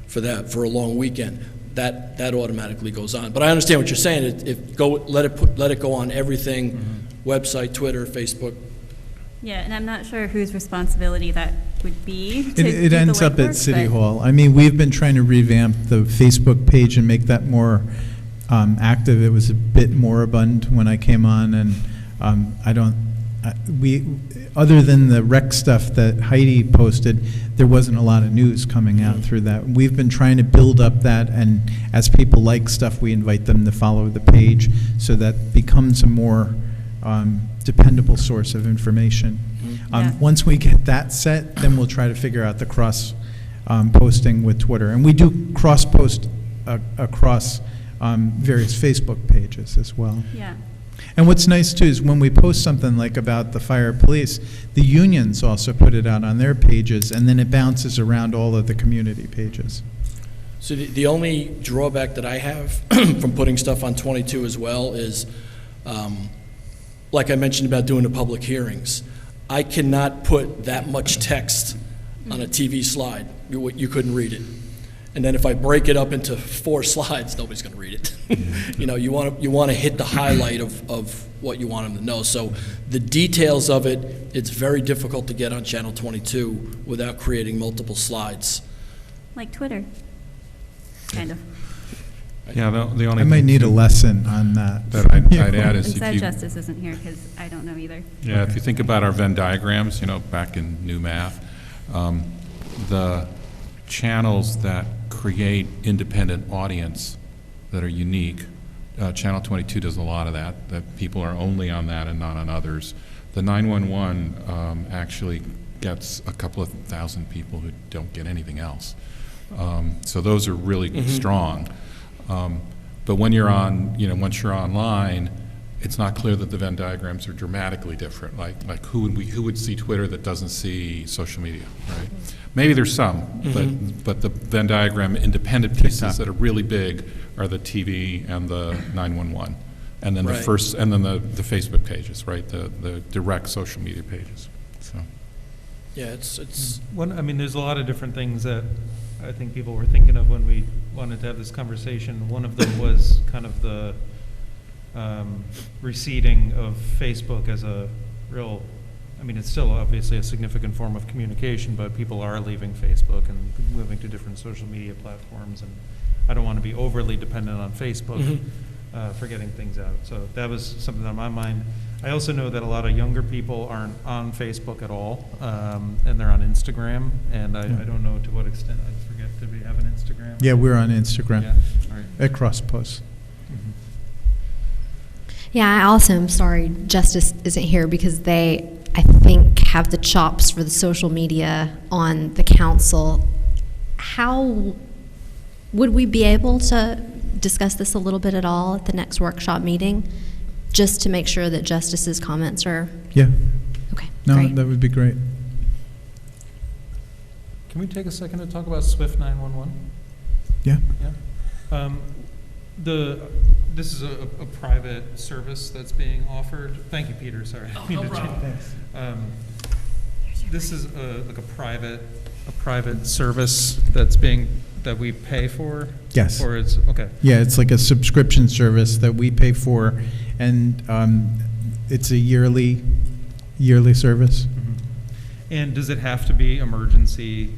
for a long weekend. That automatically goes on. But I understand what you're saying, let it go on everything, website, Twitter, Facebook. Yeah, and I'm not sure whose responsibility that would be to It do the ends up at legwork, City but- Hall. I mean, we've been trying to revamp the Facebook page and make that more active. It was a bit moribund when I came on, and other than the rec stuff that Heidi posted, there wasn't a lot of news coming out through that. We've been trying to build up that, and as people like stuff, we invite them to follow the page, so that becomes a more dependable source of information. Yeah. Once we get that set, then we'll try to figure out the cross posting with Twitter. And we do cross-post across various Facebook pages as well. Yeah. And what's nice, too, is when we post something like about the fire police, the unions also put it out on their pages, and then it bounces around all of the community pages. So the only drawback that I have from putting stuff on 22 as well is, like I mentioned about doing the public hearings, I cannot put that much text on a TV slide. You couldn't read it. And then if I break it up into 4 slides, nobody's going to read it. You want to hit the highlight of what you want them to know. So the details of it, it's very difficult to get on Channel 22 without creating multiple slides. Like Twitter, kind of. Yeah, the only. I might need a lesson on that. That I'd add is I'm if sad you. Justice isn't here, because I don't know either. Yeah, if you think about our Venn diagrams, back in new math, the channels that create independent audience that are unique, Channel 22 does a lot of that people are only on that and not on others. The 911 actually gets a couple of thousand people who don't get anything else. So those are really strong. But when you're on, once you're online, it's not clear that the Venn diagrams are dramatically different. Like who would see Twitter that doesn't see social media, right? Maybe there's some, but the Venn diagram independent pieces that are really big are the TV and the 911, and then the the Facebook pages, right? The direct social media pages. So. Yeah, it's there's a lot of different things that I think people were thinking of when we wanted to have this conversation. One of them was kind of the receding of Facebook as a real, it's still obviously a significant form of communication, but people are leaving Facebook and moving to different social media platforms, and I don't want to be overly dependent on Facebook for getting things out. So that was something on my mind. I also know that a lot of younger people aren't on Facebook at all, and they're on Instagram, and I don't know to what extent, I forget, did we have an Instagram? Yeah, we're on Instagram. Yeah, all right. At CrossPost. Yeah, I also am sorry Justice isn't here, because they, I think, have the chops for the social media on the council. How would we be able to discuss this a little bit at all at the next workshop meeting, just to make sure that Justice's comments are? Yeah. Okay, No, great. that would be great. Can we take a second to talk about Swift 911? Yeah. Yeah. This is a private service that's being offered. Thank you, Peter, sorry. No problem. This is like a private service that we pay for? Yes. Or it's, okay. Yeah, it's like a subscription service that we pay for, and it's a yearly service. And does it have to be emergency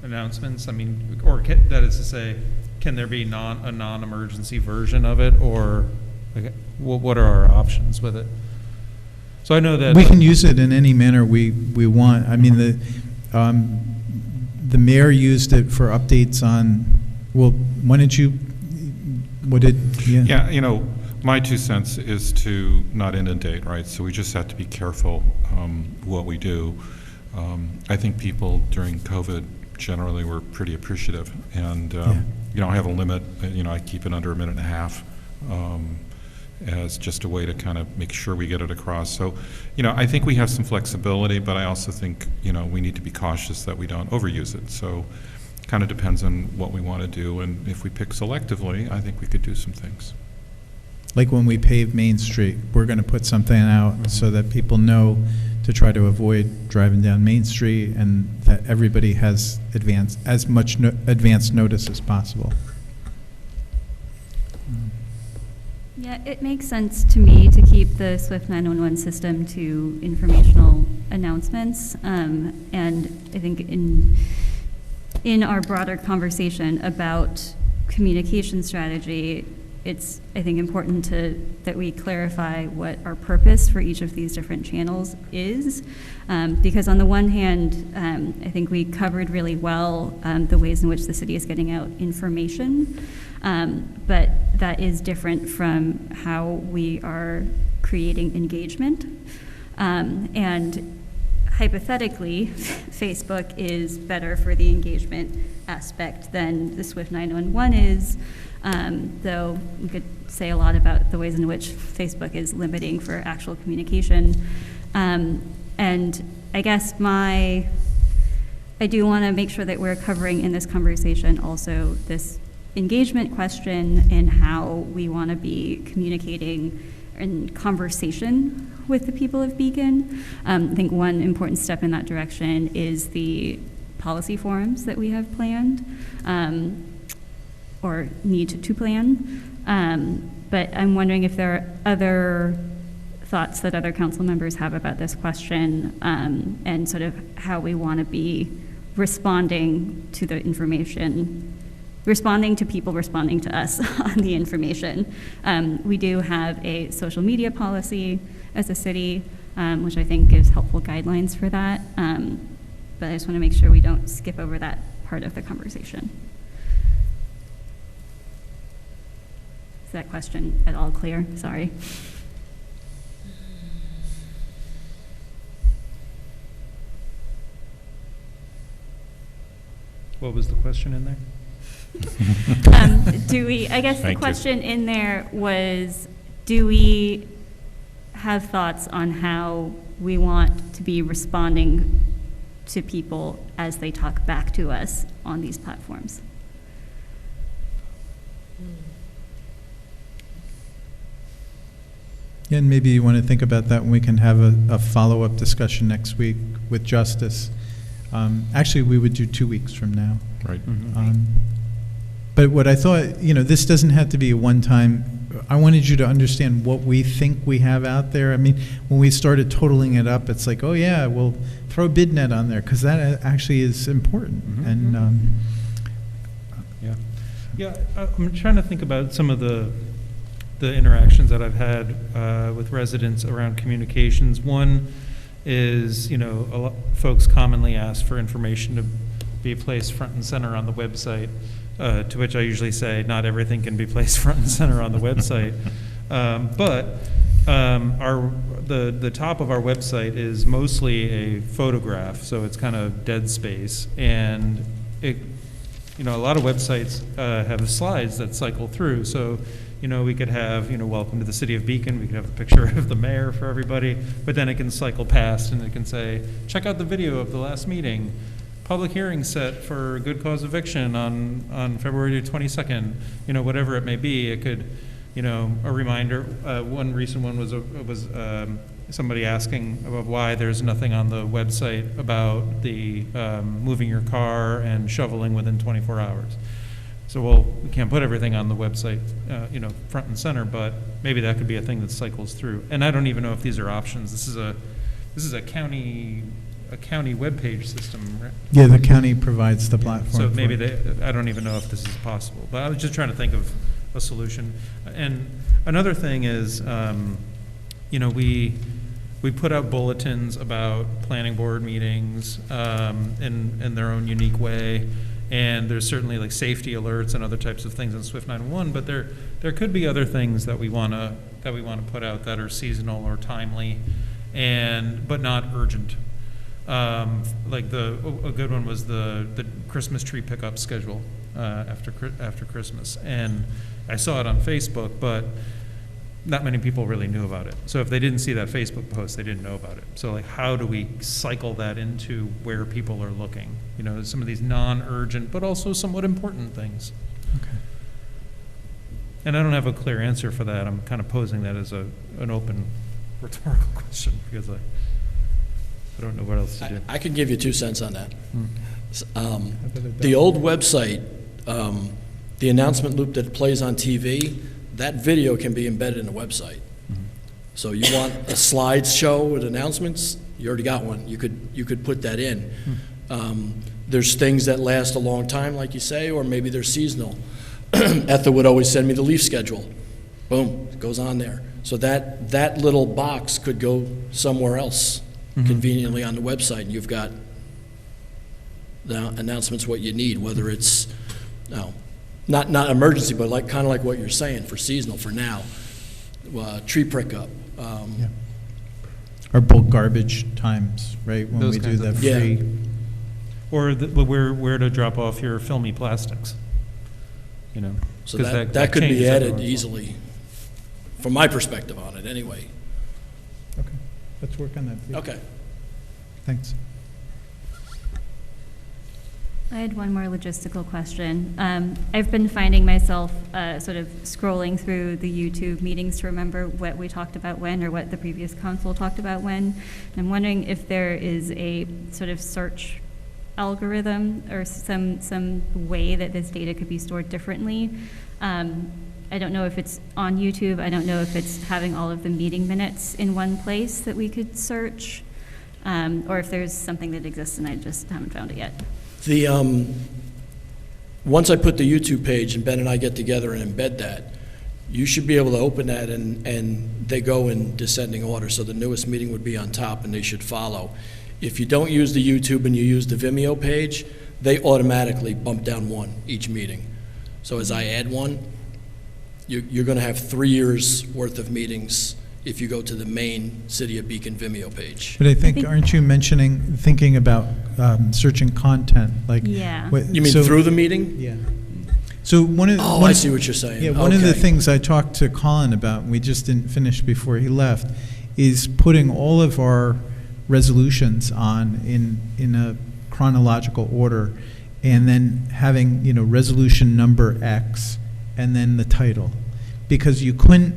announcements? That is to say, can there be a non-emergency version of it, or what are our options with it? So I know that We can use it in any manner we want. I mean, the mayor used it for updates on, well, why don't you, Yeah, my 2 cents is to not inundate, right? So we just have to be careful what we do. I think people during COVID generally we're pretty appreciative. And, Yeah. you know, I have a limit, you know, I keep it under a minute and a half as just a way to kind of make sure we get it across. So, you know, I think we have some flexibility, but I also think, you know, we need to be cautious that we don't overuse it. So kind of depends on what we want to do, and if we pick selectively, I think we could do some things. Like when we pave Main Street, we're going to put something out so that people know to try to avoid driving down Main Street, and that everybody has as much advance notice as possible. Yeah, it makes sense to me to keep the Swift 911 system to informational announcements. And I think in our broader conversation about communication strategy, it's, I think, important that we clarify what our purpose for each of these different channels is. Because on the one hand, I think we covered really well the ways in which the city is getting out information. But that is different from how we are creating engagement. And hypothetically, Facebook is better for the engagement aspect than the Swift 911 is, though we could say a lot about the ways in which Facebook is limiting for actual communication. And I guess I do want to make sure that we're covering in this conversation also this engagement question and how we want to be communicating in conversation with the people of Beacon. I think one important step in that direction is the policy forums that we have planned or need to plan. But I'm wondering if there are other thoughts that other council members have about this question and sort of how we want to be responding to the information, responding to people responding to us on the information. We do have a social media policy as a city, which I think gives helpful guidelines for that. But I just want to make sure we don't skip over that part of the conversation. Is that question at all clear? Sorry. What was the question in there? I guess the Thank you. question in there was, do we have thoughts on how we want to be responding to people as they talk back to us on these platforms? Yeah, and maybe you want to think about that when we can have a follow-up discussion next week with Justice. Actually, we would do 2 weeks from now. Right. But what I thought, you know, this doesn't have to be a one-time. I wanted you to understand what we think we have out there. I mean, when we started totaling it up, it's like, oh yeah, we'll throw BidNet on there because that actually is important. And Yeah, I'm trying to think about some of the interactions that I've had with residents around communications. One is, you know, folks commonly ask for information to be placed front and center on the website, to which I usually say not everything can be placed front and center on the website. But the top of our website is mostly a photograph, so it's kind of dead space. And it, you know, a lot of websites have slides that cycle through. So, you know, we could have, you know, welcome to the city of Beacon. We could have a picture of the mayor for everybody, but then it can cycle past and it can say, check out the video of the last meeting. Public hearing set for good cause eviction on February 22nd, you know, whatever it may be. It could, you know, a reminder. One recent one was somebody asking about why there's nothing on the website about the moving your car and shoveling within 24 hours. So, well, we can't put everything on the website, you know, front and center, but maybe that could be a thing that cycles through. And I don't even know if these are options. This is a county webpage system, right? yeah, the county provides the platform. So for maybe it. I don't even know if this is possible, but I was just trying to think of a solution. And another thing is, you know, we put out bulletins about planning board meetings in their own unique way. And there's certainly like safety alerts and other types of things in Swift 911, but there could be other things that we want to put out that are seasonal or timely, but not urgent. Like a good one was the Christmas tree pickup schedule after Christmas. And I saw it on Facebook, but not many people really knew about it. So if they didn't see that Facebook post, they didn't know about it. So like, how do we cycle that into where people are looking? You know, some of these non-urgent, but also somewhat important things. Okay. And I don't have a clear answer for that. I'm kind of posing that as an open rhetorical question because I don't know what else to do. I could give you 2 cents on that. about a The old website, the announcement loop that plays on TV, that video can be embedded in the website. So you want a slideshow with announcements, you already got one. You could put that in. There's things that last a long time, like you say, or maybe they're seasonal. Ethel would always send me the leaf schedule. Boom, it goes on there. So that little box could go somewhere else conveniently on the website, and you've got the announcements what you need, whether it's not emergency, but like kind of like what you're saying for seasonal for now, tree pickup. Our bulk garbage times, right, when Those we do kinds the of free. Or where to drop off your filmy plastics, you know. So 'cause that could be changes added everyone's easily, from my perspective on it, anyway. Okay, let's work on that. Okay. Thanks. I had one more logistical question. I've been finding myself sort of scrolling through the YouTube meetings to remember what we talked about when or what the previous council talked about when. And I'm wondering if there is a sort of search algorithm or some way that this data could be stored differently. I don't know if it's on YouTube. I don't know if it's having all of the meeting minutes in one place that we could search, or if there's something that exists and I just haven't found it yet. Once I put the YouTube page and Ben and I get together and embed that, you should be able to open that and they go in descending order. So the newest meeting would be on top and they should follow. If you don't use the YouTube and you use the Vimeo page, they automatically bump down one each meeting. So as I add one, you're going to have 3 years worth of meetings if you go to the main City of Beacon Vimeo page. But I think, aren't you thinking about searching content? Like, Yeah. You mean through the meeting? Yeah. So I see what you're saying. Yeah, one of the Okay. things I talked to Colin about, and we just didn't finish before he left, is putting all of our resolutions on in a chronological order, and then having, resolution number X, and then the title. Because you couldn't,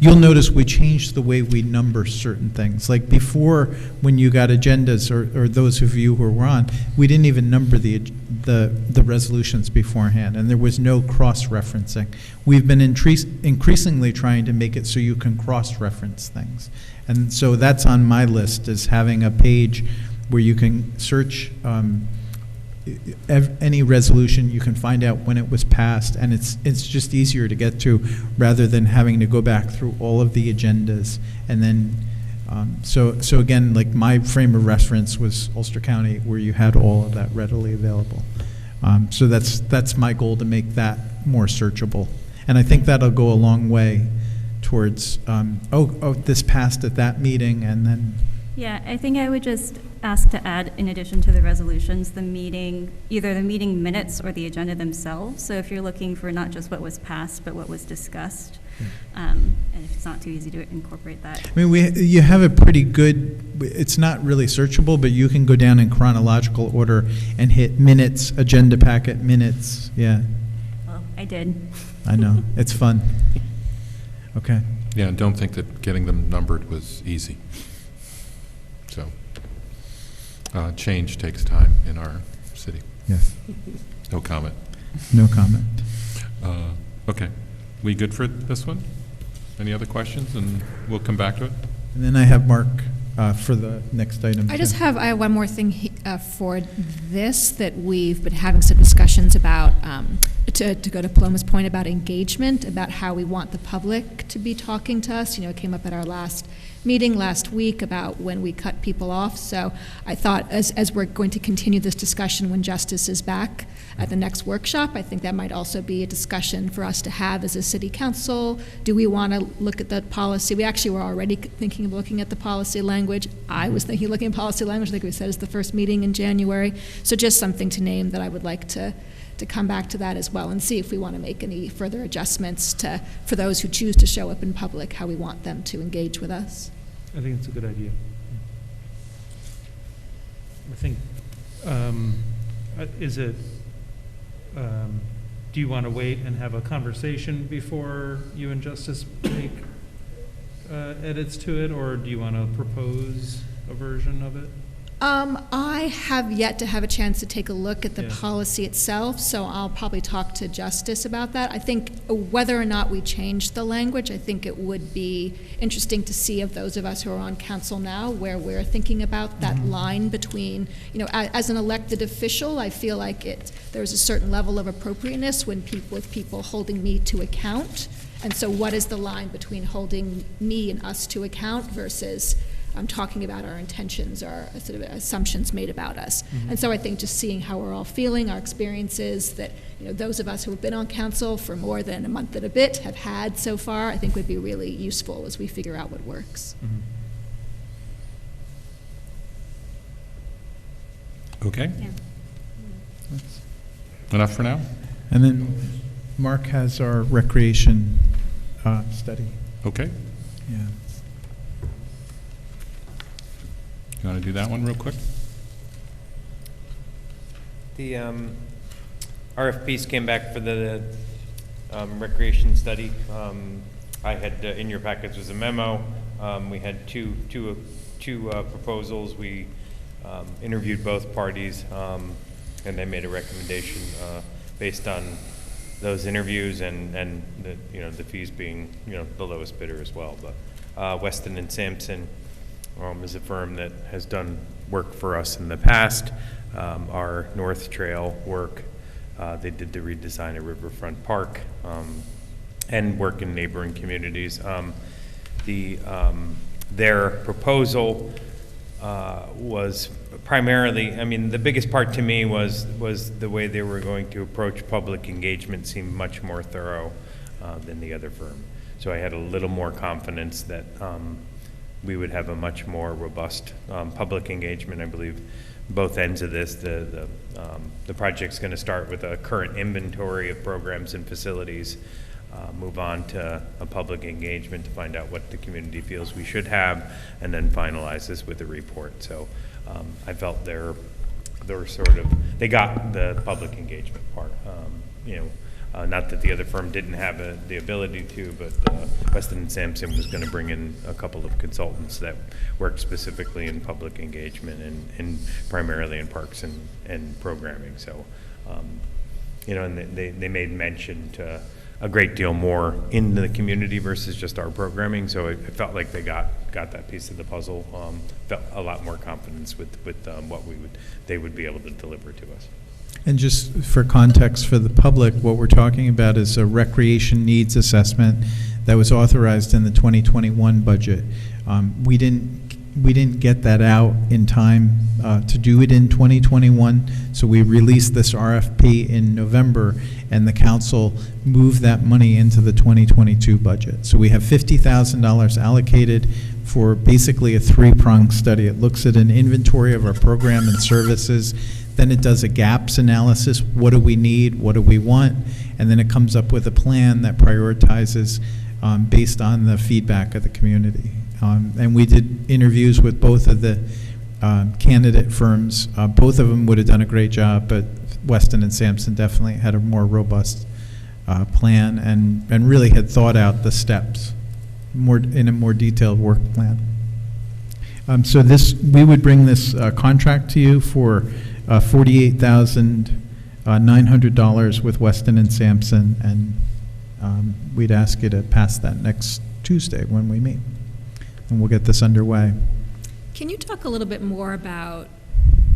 you'll notice we changed the way we number certain things. Like before, when you got agendas, or those of you who were on, we didn't even number the resolutions beforehand, and there was no cross-referencing. We've been increasingly trying to make it so you can cross-reference things. And so that's on my list, is having a page where you can search any resolution, you can find out when it was passed, and it's just easier to get to rather than having to go back through all of the agendas. And then, so again, like my frame of reference was Ulster County, where you had all of that readily available. So that's my goal, to make that more searchable. And I think that'll go a long way towards, this passed at that meeting, and then. Yeah, I think I would just ask to add, in addition to the resolutions, either the meeting minutes or the agenda themselves. So if you're looking for not just what was passed, but what was discussed, and if it's not too easy to incorporate that. I mean, you have a pretty good, it's not really searchable, but you can go down in chronological order and hit minutes, agenda packet, minutes, yeah. Well, I did. I know, it's fun. Okay. Yeah, and don't think that getting them numbered was easy. So, change takes time in our city. Yes. No comment. No comment. Okay. We good for this one? Any other questions? And we'll come back to it. And then I have Mark for the next item. I have one more thing for this that we've been having some discussions about, to go to Paloma's point about engagement, about how we want the public to be talking to us. It came up at our last meeting last week about when we cut people off. So I thought as we're going to continue this discussion when Justice is back at the next workshop, I think that might also be a discussion for us to have as a city council. Do we want to look at the policy? We actually were already thinking of looking at the policy language. I was thinking of looking at policy language, like we said, is the first meeting in January. So just something to name that I would like to come back to that as well and see if we want to make any further adjustments for those who choose to show up in public, how we want them to engage with us. I think it's a good idea. I think, do you want to wait and have a conversation before you and Justice make edits to it, or do you want to propose a version of it? I have yet to have a chance to take a look at the Yeah. policy itself, so I'll probably talk to Justice about that. I think whether or not we change the language, I think it would be interesting to see of those of us who are on council now, where we're thinking about that line between, as an elected official, I feel like there's a certain level of appropriateness with people holding me to account. And so what is the line between holding me and us to account versus talking about our intentions or sort of assumptions made about us. And so I think just seeing how we're all feeling, our experiences that those of us who have been on council for more than a month and a bit have had so far, I think would be really useful as we figure out what works. Okay? Yeah. Enough for now? And then Mark has our recreation study. Okay. Yeah. You want to do that one real quick? The RFPs came back for the recreation study. I had, in your packets was a memo. We had two proposals. We interviewed both parties, and they made a recommendation based on those interviews and the fees being the lowest bidder as well. But Weston and Sampson is a firm that has done work for us in the past. Our North Trail work, they did the redesign of Riverfront Park and work in neighboring communities. Their proposal was primarily, the biggest part to me was the way they were going to approach public engagement seemed much more thorough than the other firm. So I had a little more confidence that we would have a much more robust public engagement. I believe both ends of this, the project's going to start with a current inventory of programs and facilities, move on to a public engagement to find out what the community feels we should have, and then finalize this with a report. So I felt they got the public engagement part. Not that the other firm didn't have the ability to, but Weston and Sampson was going to bring in a couple of consultants that work specifically in public engagement and primarily in parks and programming. So, and they made mention to a great deal more in the community versus just our programming. So it felt like they got that piece of the puzzle. Felt a lot more confidence with what they would be able to deliver to us. And just for context for the public, what we're talking about is a recreation needs assessment that was authorized in the 2021 budget. We didn't get that out in time to do it in 2021, so we released this RFP in November, and the council moved that money into the 2022 budget. So we have $50,000 allocated for basically a three-pronged study. It looks at an inventory of our program and services. Then it does a gaps analysis. What do we need? What do we want? And then it comes up with a plan that prioritizes based on the feedback of the community. And we did interviews with both of the candidate firms. Both of them would have done a great job, but Weston and Sampson definitely had a more robust plan and really had thought out the steps in a more detailed work plan. So we would bring this contract to you for $48,900 with Weston and Sampson, and we'd ask you to pass that next Tuesday when we meet, and we'll get this underway. Can you talk a little bit more about,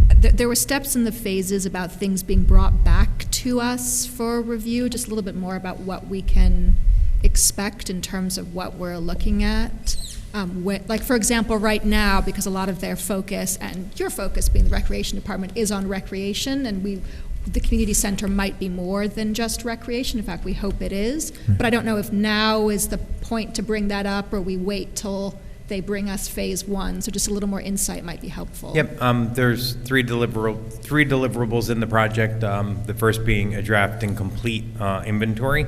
there were steps in the phases about things being brought back to us for review, just a little bit more about what we can expect in terms of what we're looking at? Like, for example, right now, because a lot of their focus, and your focus being the recreation department, is on recreation, and the community center might be more than just recreation. In fact, we hope it is. But I don't know if now is the point to bring that up, or we wait till they bring us phase one. So just a little more insight might be helpful. Yep, there's three deliverables in the project. The first being a draft and complete inventory,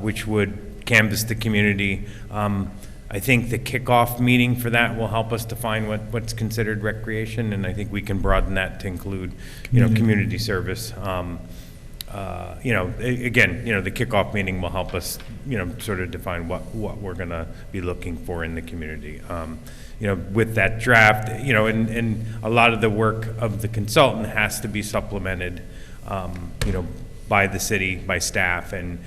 which would canvass the community. I think the kickoff meeting for that will help us define what's considered recreation, and I think we can broaden that to include, community service. Again, the kickoff meeting will help us, sort of define what we're going to be looking for in the community. With that draft, and a lot of the work of the consultant has to be supplemented, by the city, by staff, and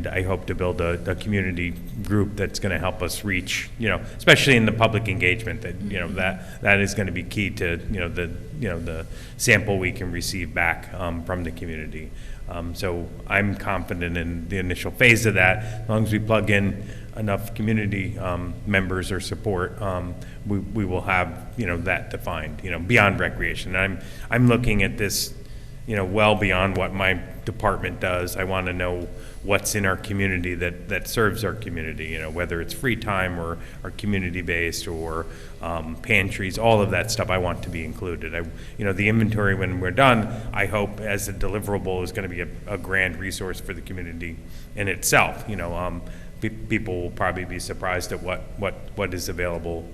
I hope to build a community group that's going to help us reach, especially in the public engagement, that is going to be key to, the sample we can receive back from the community. So I'm confident in the initial phase of that. As long as we plug in enough community members or support, we will have, that defined, beyond recreation. I'm looking at this, well beyond what my department does. I want to know what's in our community that serves our community, whether it's free time or community-based or pantries, all of that stuff I want to be included. The inventory, when we're done, I hope as a deliverable is going to be a grand resource for the community in itself. People will probably be surprised at what is available,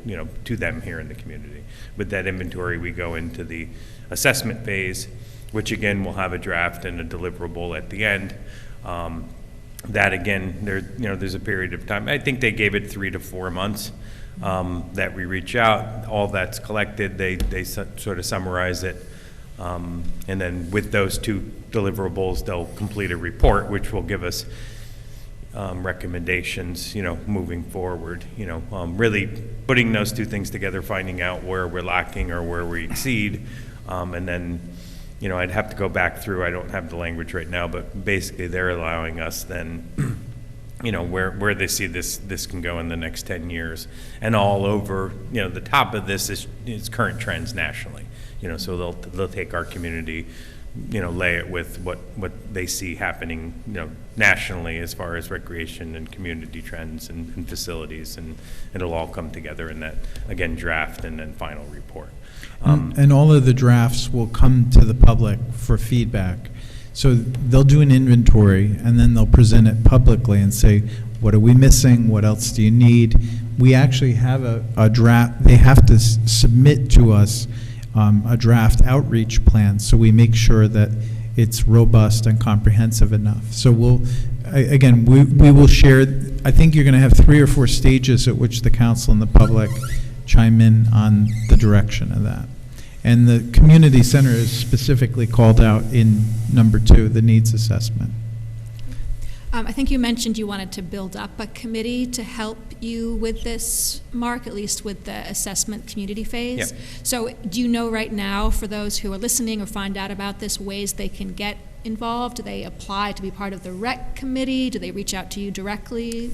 to them here in the community. With that inventory, we go into the assessment phase, which again will have a draft and a deliverable at the end. That again, there's a period of time. I think they gave it 3 to 4 months that we reach out. All that's collected, they sort of summarize it, and then with those 2 deliverables, they'll complete a report, which will give us recommendations, moving forward. Really putting those 2 things together, finding out where we're lacking or where we exceed, and then. I'd have to go back through, I don't have the language right now, but basically they're allowing us then, where they see this can go in the next 10 years. And all over, the top of this is current trends nationally. So they'll take our community, lay it with what they see happening, nationally as far as recreation and community trends and facilities, and it'll all come together in that, again, draft and then final report. And all of the drafts will come to the public for feedback. So they'll do an inventory, and then they'll present it publicly and say, what are we missing? What else do you need? We actually have a draft. They have to submit to us a draft outreach plan, so we make sure that it's robust and comprehensive enough. So we will share. I think you're going to have 3 or 4 stages at which the council and the public chime in on the direction of that. And the community center is specifically called out in number 2, the needs assessment. I think you mentioned you wanted to build up a committee to help you with this, Mark, at least with the assessment community phase. Yep. So do you know right now, for those who are listening or find out about this, ways they can get involved? Do they apply to be part of the rec committee? Do they reach out to you directly?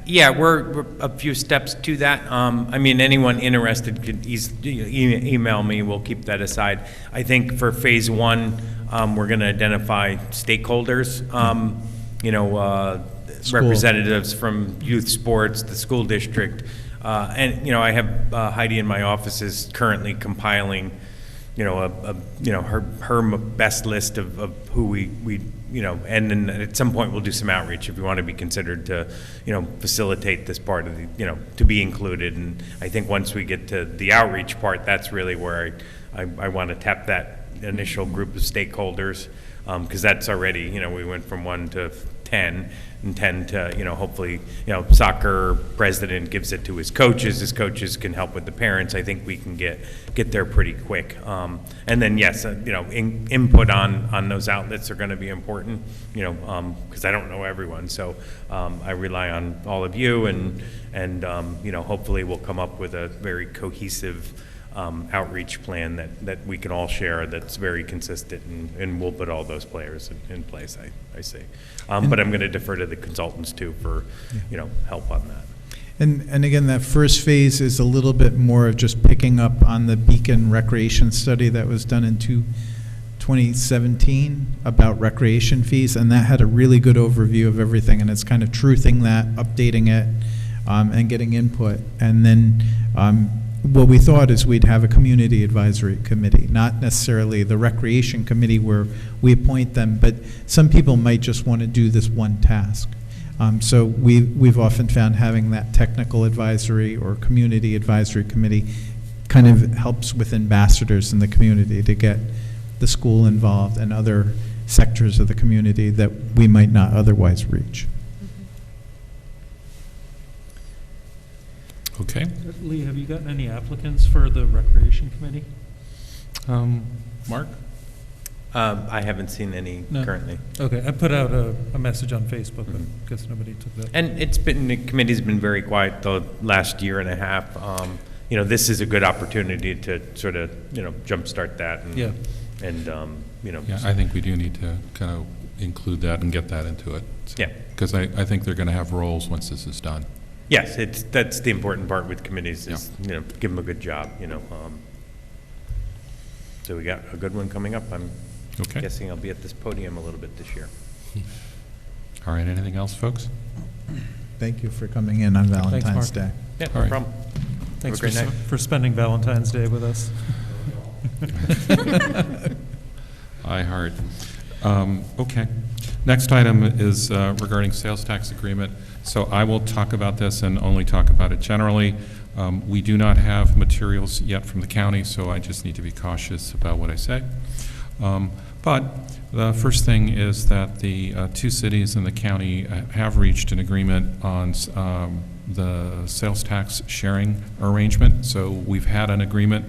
Yeah, we're a few steps to that. Anyone interested could email me. We'll keep that aside. I think for phase 1, we're going to identify stakeholders, representatives from youth sports, the school district, and I have Heidi in my office is currently compiling her best list of who we and then at some point we'll do some outreach if we want to be considered to, facilitate this part of the, to be included. And I think once we get to the outreach part, that's really where I want to tap that initial group of stakeholders, because that's already, we went from 1 to 10, and 10 to, hopefully, soccer president gives it to his coaches can help with the parents. I think we can get there pretty quick. And then, yes, input on those outlets are going to be important, because I don't know everyone. So I rely on all of you, and hopefully we'll come up with a very cohesive outreach plan that we can all share, that's very consistent, and we'll put all those players in place, I see. But I'm going to defer to the consultants too for help on that. And again, that first phase is a little bit more of just picking up on the Beacon recreation study that was done in 2017 about recreation fees, and that had a really good overview of everything, and it's kind of truthing that, updating it, and getting input. And then what we thought is we'd have a community advisory committee, not necessarily the recreation committee where we appoint them, but some people might just want to do this one task. So we've often found having that technical advisory or community advisory committee kind of helps with ambassadors in the community to get the school involved and other sectors of the community that we might not otherwise reach. Okay. Lee, have you gotten any applicants for the Recreation Committee? Mark? I haven't seen any No. currently. Okay, I put out a message on Facebook, but I guess nobody took that. And the committee's been very quiet the last year and a half. This is a good opportunity to sort of, jumpstart that. And, Yeah. And, Yeah, I think we do need to kind of include that and get that into it. So, Yeah. Because I think they're going to have roles once this is done. Yes, that's the important part with committees is, give them a good job, So we got a good one coming up. I'm Okay. guessing I'll be at this podium a little bit this year. All right, anything else, folks? Thank you for coming in on Valentine's Mark. Day. Yeah, All no right. problem. Thanks Have a great night. for spending Valentine's Day with us. I heart. Okay. Next item is regarding sales tax agreement. So I will talk about this and only talk about it generally. We do not have materials yet from the county, so I just need to be cautious about what I say. But the first thing is that the two cities in the county have reached an agreement on the sales tax sharing arrangement. So we've had an agreement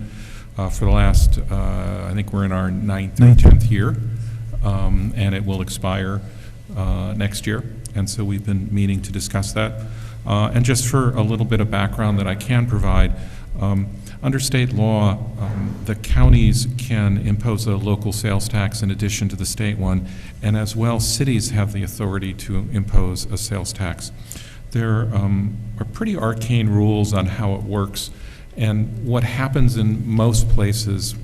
for the last, I think we're in our 9th or 10th year, and it will expire next year. And so we've been meeting to discuss that. And just for a little bit of background that I can provide, under state law, the counties can impose a local sales tax in addition to the state one, and as well, cities have the authority to impose a sales tax. There are pretty arcane rules on how it works, and what happens in most places,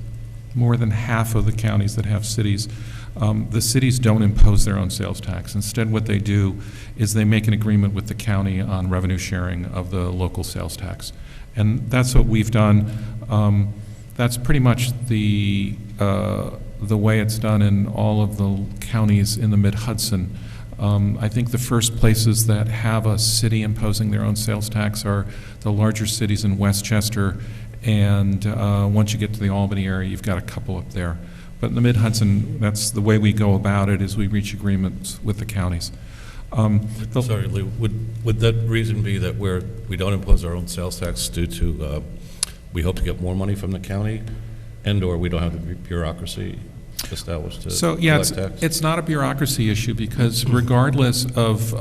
more than half of the counties that have cities, the cities don't impose their own sales tax. Instead, what they do is they make an agreement with the county on revenue sharing of the local sales tax. And that's what we've done. That's pretty much the way it's done in all of the counties in the Mid-Hudson. I think the first places that have a city imposing their own sales tax are the larger cities in Westchester, and once you get to the Albany area, you've got a couple up there. But in the Mid-Hudson, that's the way we go about it, is we reach agreements with the counties. Sorry, Lee, would that reason be that we don't impose our own sales tax due to, we hope to get more money from the county, and/or we don't have the bureaucracy established to So, yeah, collect tax? it's not a bureaucracy issue, because regardless of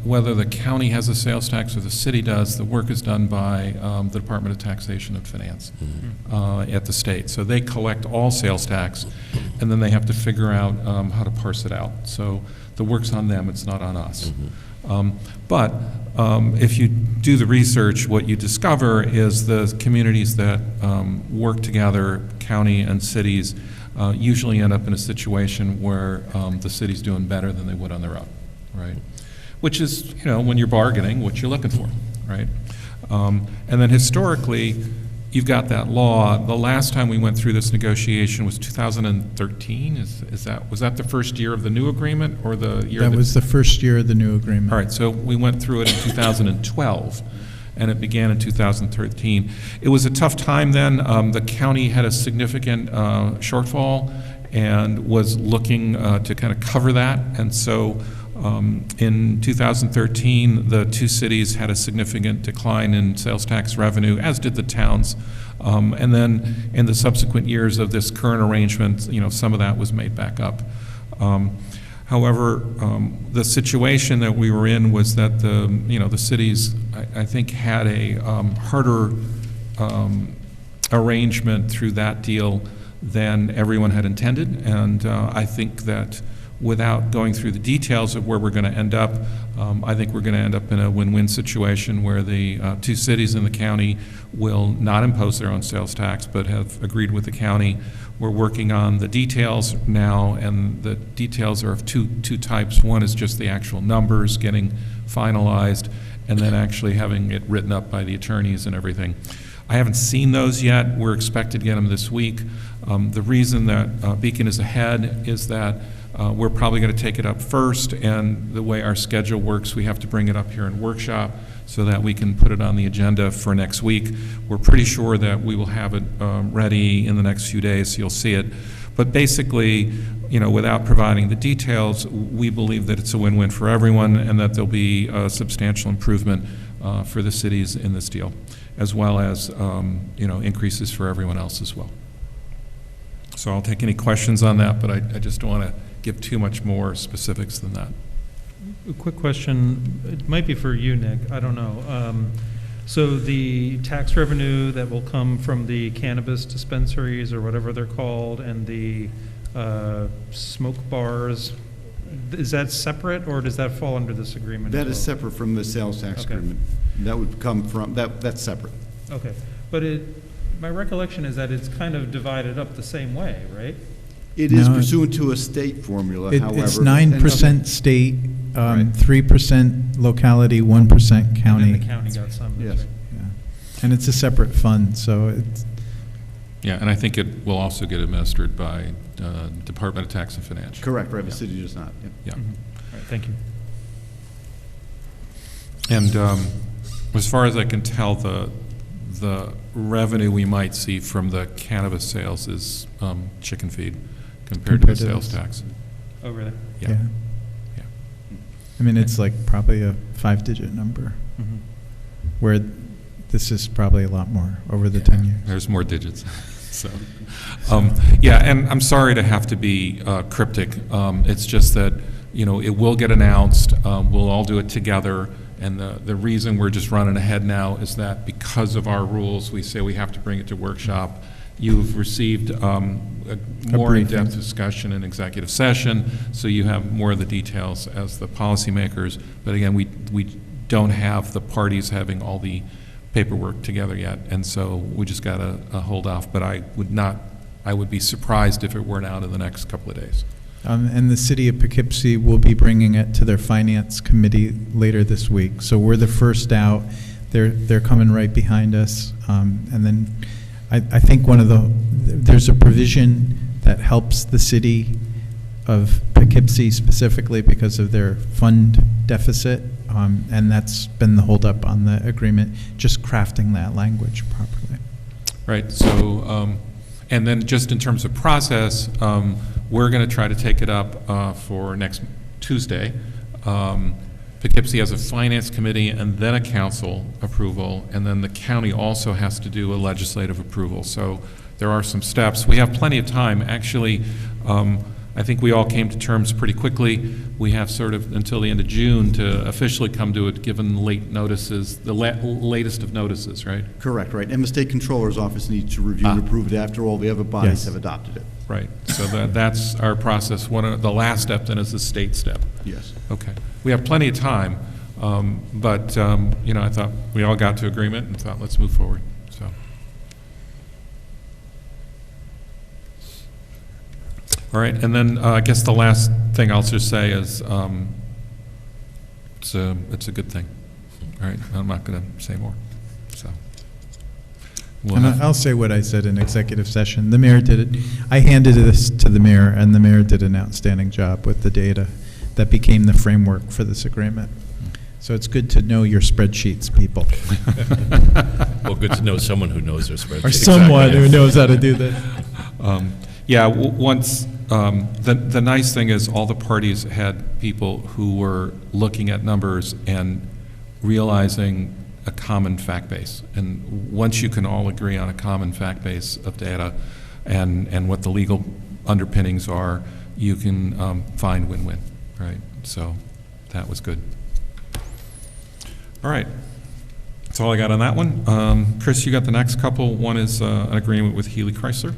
whether the county has a sales tax or the city does, the work is done by the Department of Taxation and Finance at the state. So they collect all sales tax, and then they have to figure out how to parse it out. So the work's on them, it's not on us. But if you do the research, what you discover is the communities that work together, county and cities, usually end up in a situation where the city's doing better than they would on their own, right? Which is, when you're bargaining, what you're looking for, right? And then historically, you've got that law. The last time we went through this negotiation was 2013. Was that the first year of the new agreement, or the year? That was the first year of the new agreement. All right, so we went through it in 2012. And it began in 2013. It was a tough time then. The county had a significant shortfall and was looking to kind of cover that. And so in 2013, the two cities had a significant decline in sales tax revenue, as did the towns. And then in the subsequent years of this current arrangement, some of that was made back up. However, the situation that we were in was that the cities, I think, had a harder arrangement through that deal than everyone had intended, and I think that without going through the details of where we're going to end up, I think we're going to end up in a win-win situation where the two cities in the county will not impose their own sales tax, but have agreed with the county. We're working on the details now, and the details are of two types. One is just the actual numbers getting finalized, and then actually having it written up by the attorneys and everything. I haven't seen those yet. We're expected to get them this week. The reason that Beacon is ahead is that we're probably going to take it up first, and the way our schedule works, we have to bring it up here in workshop so that we can put it on the agenda for next week. We're pretty sure that we will have it ready in the next few days, so you'll see it. But basically, you know, without providing the details, we believe that it's a win-win for everyone and that there'll be a substantial improvement for the cities in this deal, as well as, you know, increases for everyone else as well. So I'll take any questions on that, but I just don't want to give too much more specifics than that. A quick question, it might be for you, Nick, I don't know. So the tax revenue that will come from the cannabis dispensaries or whatever they're called and the smoke bars, is that separate or does that fall under this agreement? That is separate from the sales tax agreement. That would come from, that's separate. Okay, but my recollection is that it's kind of divided up the same way, right? It is No, pursuant to a state formula, however. It's 9% state, 3% locality, 1% county. And then the county got some. Yes. Right? Yeah. And it's a separate fund, so it's, Yeah, and I think it will also get administered by Department of Tax and Finance. Correct, right, the Yeah. city does not. Yeah. Yeah. Mhm. All right, thank you. And as far as I can tell, the revenue we might see from the cannabis sales is chicken feed compared to the sales tax. Oh, really? Yeah. yeah. Yeah. I mean, it's like probably a 5-digit number, Mhm. where this is probably a lot more over the 10 years. There's more digits. So, yeah, and I'm sorry to have to be cryptic. It's just that, you know, it will get announced. We'll all do it together. And the reason we're just running ahead now is that because of our rules, we say we have to bring it to workshop. You've received a more briefing. in-depth discussion in executive session, so you have more of the details as the policymakers. But again, we don't have the parties having all the paperwork together yet, and so we just got to hold off. But I would be surprised if it weren't out in the next couple of days. And the city of Poughkeepsie will be bringing it to their finance committee later this week. So we're the first out. They're coming right behind us. And then I think there's a provision that helps the city of Poughkeepsie specifically because of their fund deficit. And that's been the holdup on the agreement, just crafting that language properly. Right, so, and then just in terms of process, we're going to try to take it up for next Tuesday. Poughkeepsie has a finance committee and then a council approval, and then the county also has to do a legislative approval. So there are some steps. We have plenty of time. Actually, I think we all came to terms pretty quickly. We have sort of until the end of June to officially come to it, given late notices, the latest of notices, right? Correct, right. And the state controller's office needs to review and approve it after all the other bodies have adopted it. Right. So that's our process. The last step then is the state step. Yes. Okay. We have plenty of time, but you know, I thought we all got to agreement and thought let's move forward. So. All right, and then I guess the last thing I'll just say is it's a good thing. All right, I'm not going to say more. So. And I'll say what I said in executive session. The mayor did it. I handed this to the mayor, and the mayor did an outstanding job with the data that became the framework for this agreement. So it's good to know your spreadsheets, people. Well, good to know someone who knows their spreadsheet. Or someone who knows how to do that. Yeah, once, the nice thing is all the parties had people who were looking at numbers and realizing a common fact base. And once you can all agree on a common fact base of data and what the legal underpinnings are, you can find win-win, right? So that was good. All right. That's all I got on that one. Chris, you got the next couple. One is an agreement with Healy Chrysler.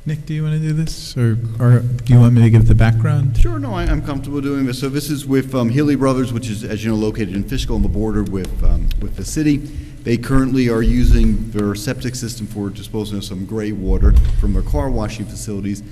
Nick, do you want to do this, or do you want me to give the background? Sure, no, I'm comfortable doing this. So this is with Healy Brothers, which is, as you know, located in Fishkill on the border with the city. They currently are using their septic system for disposing of some gray water from their car washing facilities,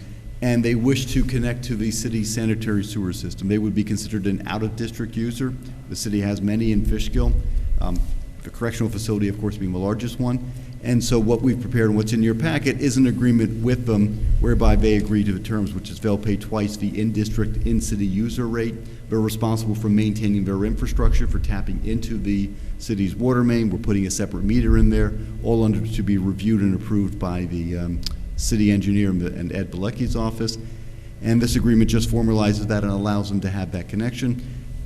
and they wish to connect to the city's sanitary sewer system. They would be considered an out-of-district user. The city has many in Fishkill. The correctional facility, of course, being the largest one. And so what we've prepared and what's in your packet is an agreement with them whereby they agree to the terms, which is they'll pay twice the in-district, in-city user rate. They're responsible for maintaining their infrastructure, for tapping into the city's water main. We're putting a separate meter in there, all under to be reviewed and approved by the city engineer and Ed Bilecki's office. And this agreement just formalizes that and allows them to have that connection.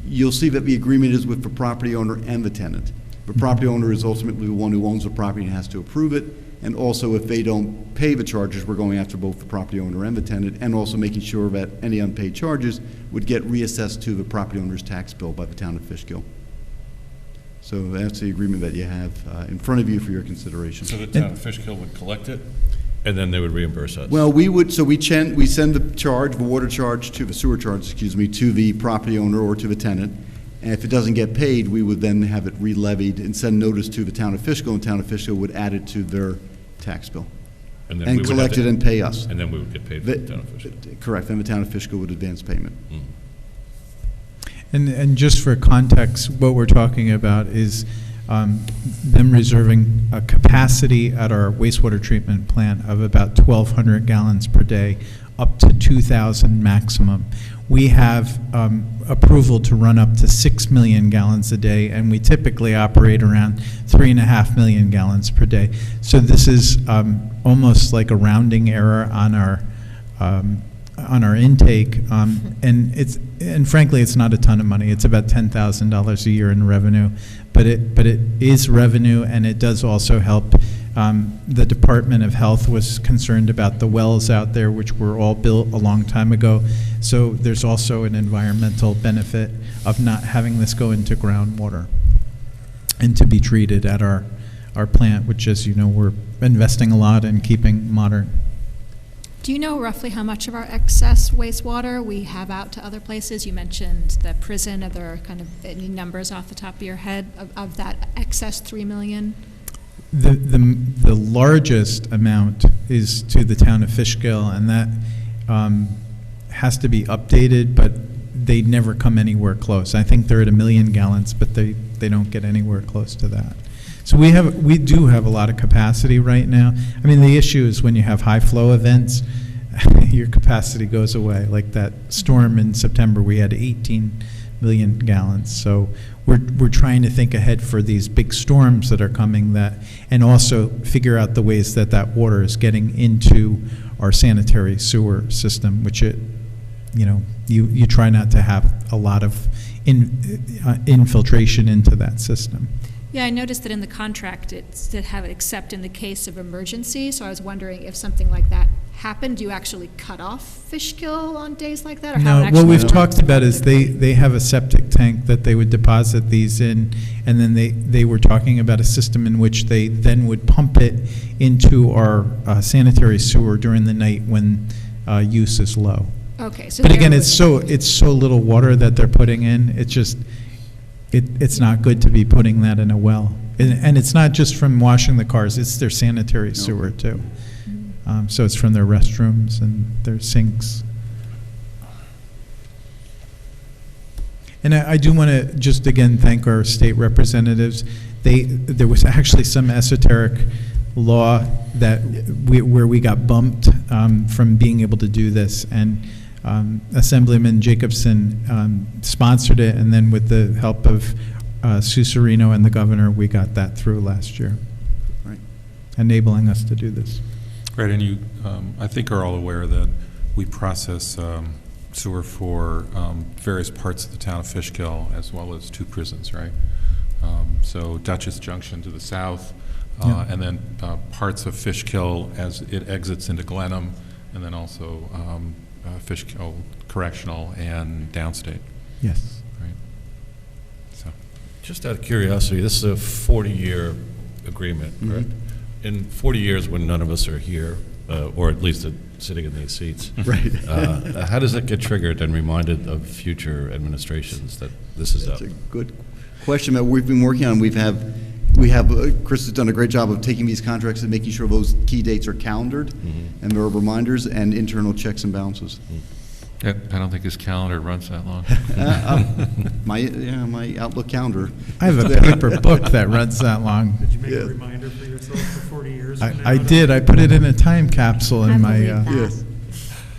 You'll see that the agreement is with the property owner and the tenant. The property owner is ultimately the one who owns the property and has to approve it. And also, if they don't pay the charges, we're going after both the property owner and the tenant, and also making sure that any unpaid charges would get reassessed to the property owner's tax bill by the town of Fishkill. So that's the agreement that you have in front of you for your consideration. So the town of Fishkill would collect it, and then they would reimburse us? Well, we send the charge, the water charge, to the sewer charge, excuse me, to the property owner or to the tenant. And if it doesn't get paid, we would then have it re-levied and send notice to the town of Fishkill, and the town of Fishkill would add it to their tax bill. And collect it and pay us. And then we would get paid from the town of Fishkill? Correct, then the town of Fishkill would advance payment. And just for context, what we're talking about is them reserving a capacity at our wastewater treatment plant of about 1,200 gallons per day, up to 2,000 maximum. We have approval to run up to 6 million gallons a day, and we typically operate around 3.5 million gallons per day. So this is almost like a rounding error on our intake, and frankly, it's not a ton of money. It's about $10,000 a year in revenue, but it is revenue, and it does also help. The Department of Health was concerned about the wells out there, which were all built a long time ago. So there's also an environmental benefit of not having this go into groundwater and to be treated at our plant, which, as you know, we're investing a lot in keeping modern. Do you know roughly how much of our excess wastewater we have out to other places? You mentioned the prison. Are there kind of any numbers off the top of your head of that excess 3 million? The largest amount is to the town of Fishkill, and that has to be updated, but they never come anywhere close. I think they're at 1 million gallons, but they don't get anywhere close to that. So we do have a lot of capacity right now. I mean, the issue is when you have high flow events, your capacity goes away. Like that storm in September, we had 18 million gallons. So we're trying to think ahead for these big storms that are coming, and also figure out the ways that water is getting into our sanitary sewer system, which you try not to have a lot of infiltration into that system. Yeah, I noticed that in the contract it did have it except in the case of emergency, so I was wondering if something like that happened, do you actually cut off Fishkill on days like that? Or how it No, actually what we've works? talked about is they have a septic tank that they would deposit these in, and then they were talking about a system in which they then would pump it into our sanitary sewer during the night when use is low. Okay, so But there again, would- it's so little water that they're putting in, it's not good to be putting that in a well. And it's not just from washing the cars, it's their sanitary sewer too. So it's from their restrooms and their sinks. And I do want to just again thank our state representatives. There was actually some esoteric law where we got bumped from being able to do this, and Assemblyman Jacobson sponsored it, and then with the help of Sue Serino and the governor, we got that through last year, Right. enabling us to do this. Right, and you, I think, are all aware that we process sewer for various parts of the town of Fishkill, as well as 2 prisons, right? So Dutchess Junction to the south, Yeah. and then parts of Fishkill as it exits into Glenham, and then also Fishkill Correctional and Downstate, Yes. right? So. Just out of curiosity, this is a 40-year agreement, correct? In 40 years, when none of us are here, or at least sitting in these seats. Right. How does it get triggered and reminded of future administrations that this is up? That's a good question that we've been working on. We have Chris has done a great job of taking these contracts and making sure those key dates are calendared, and there are reminders and internal checks and balances. I don't think his calendar runs that long. My Outlook calendar. I have a paper book that runs that long. Did you make Yeah. a reminder for yourself for 40 years? from now? I did. I put it in a time capsule in I my. believe that. Yes.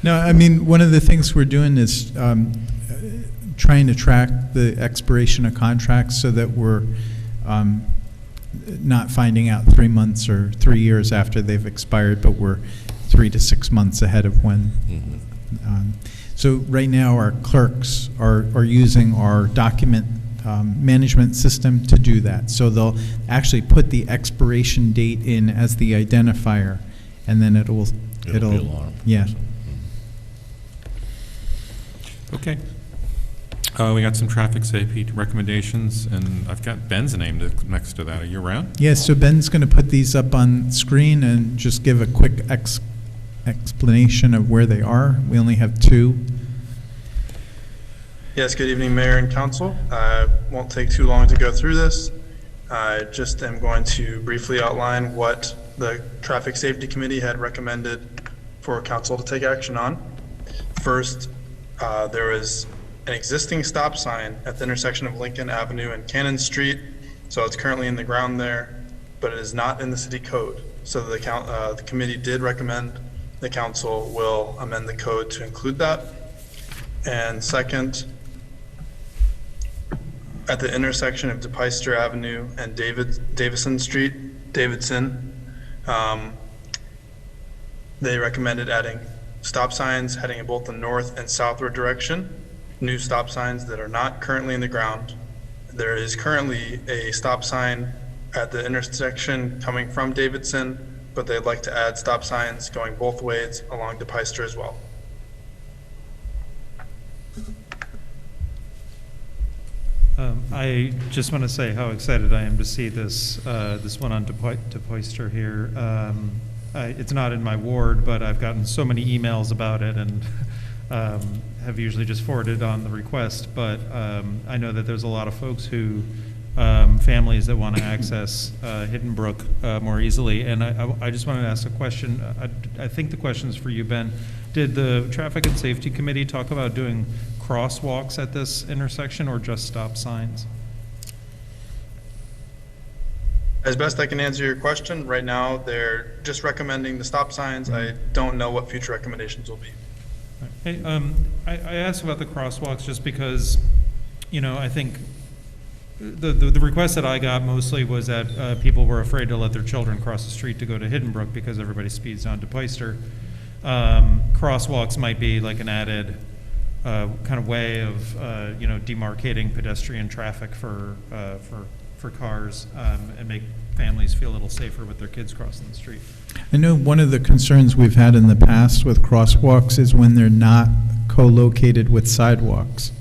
No, I mean, one of the things we're doing is trying to track the expiration of contracts so that we're not finding out 3 months or 3 years after they've expired, but we're 3 to 6 months ahead of when. So right now, our clerks are using our document management system to do that. So they'll actually put the expiration date in as the identifier, and then it'll be alarmed. Yeah. Okay. We got some traffic safety recommendations, and I've got Ben's name next to that. Are you around? Yeah, so Ben's going to put these up on screen and just give a quick explanation of where they are. We only have 2. Yes, good evening, Mayor and Council. Won't take too long to go through this. I just am going to briefly outline what the Traffic Safety Committee had recommended for Council to take action on. First, there is an existing stop sign at the intersection of Lincoln Avenue and Cannon Street. So it's currently in the ground there, but it is not in the city code. So the committee did recommend the council will amend the code to include that. And second, at the intersection of DePeyster Avenue and Davidson, they recommended adding stop signs heading in both the north and southward direction, new stop signs that are not currently in the ground. There is currently a stop sign at the intersection coming from Davidson, but they'd like to add stop signs going both ways along DePeyster as well. I just want to say how excited I am to see this this one on DePeyster here. It's not in my ward, but I've gotten so many emails about it and have usually just forwarded on the request. But I know that there's a lot of folks who, families that want to access Hidden Brook more easily. And I just wanted to ask a question. I think the question is for you, Ben. Did the Traffic and Safety Committee talk about doing crosswalks at this intersection or just stop signs? As best I can answer your question, right now they're just recommending the stop signs. I don't know what future recommendations will be. Hey, I asked about the crosswalks just because, you know, I think the request that I got mostly was that people were afraid to let their children cross the street to go to Hidden Brook because everybody speeds down to Peister. Crosswalks might be like an added kind of way of you know, demarcating pedestrian traffic for cars and make families feel a little safer with their kids crossing the street. I know one of the concerns we've had in the past with crosswalks is when they're not co-located with sidewalks.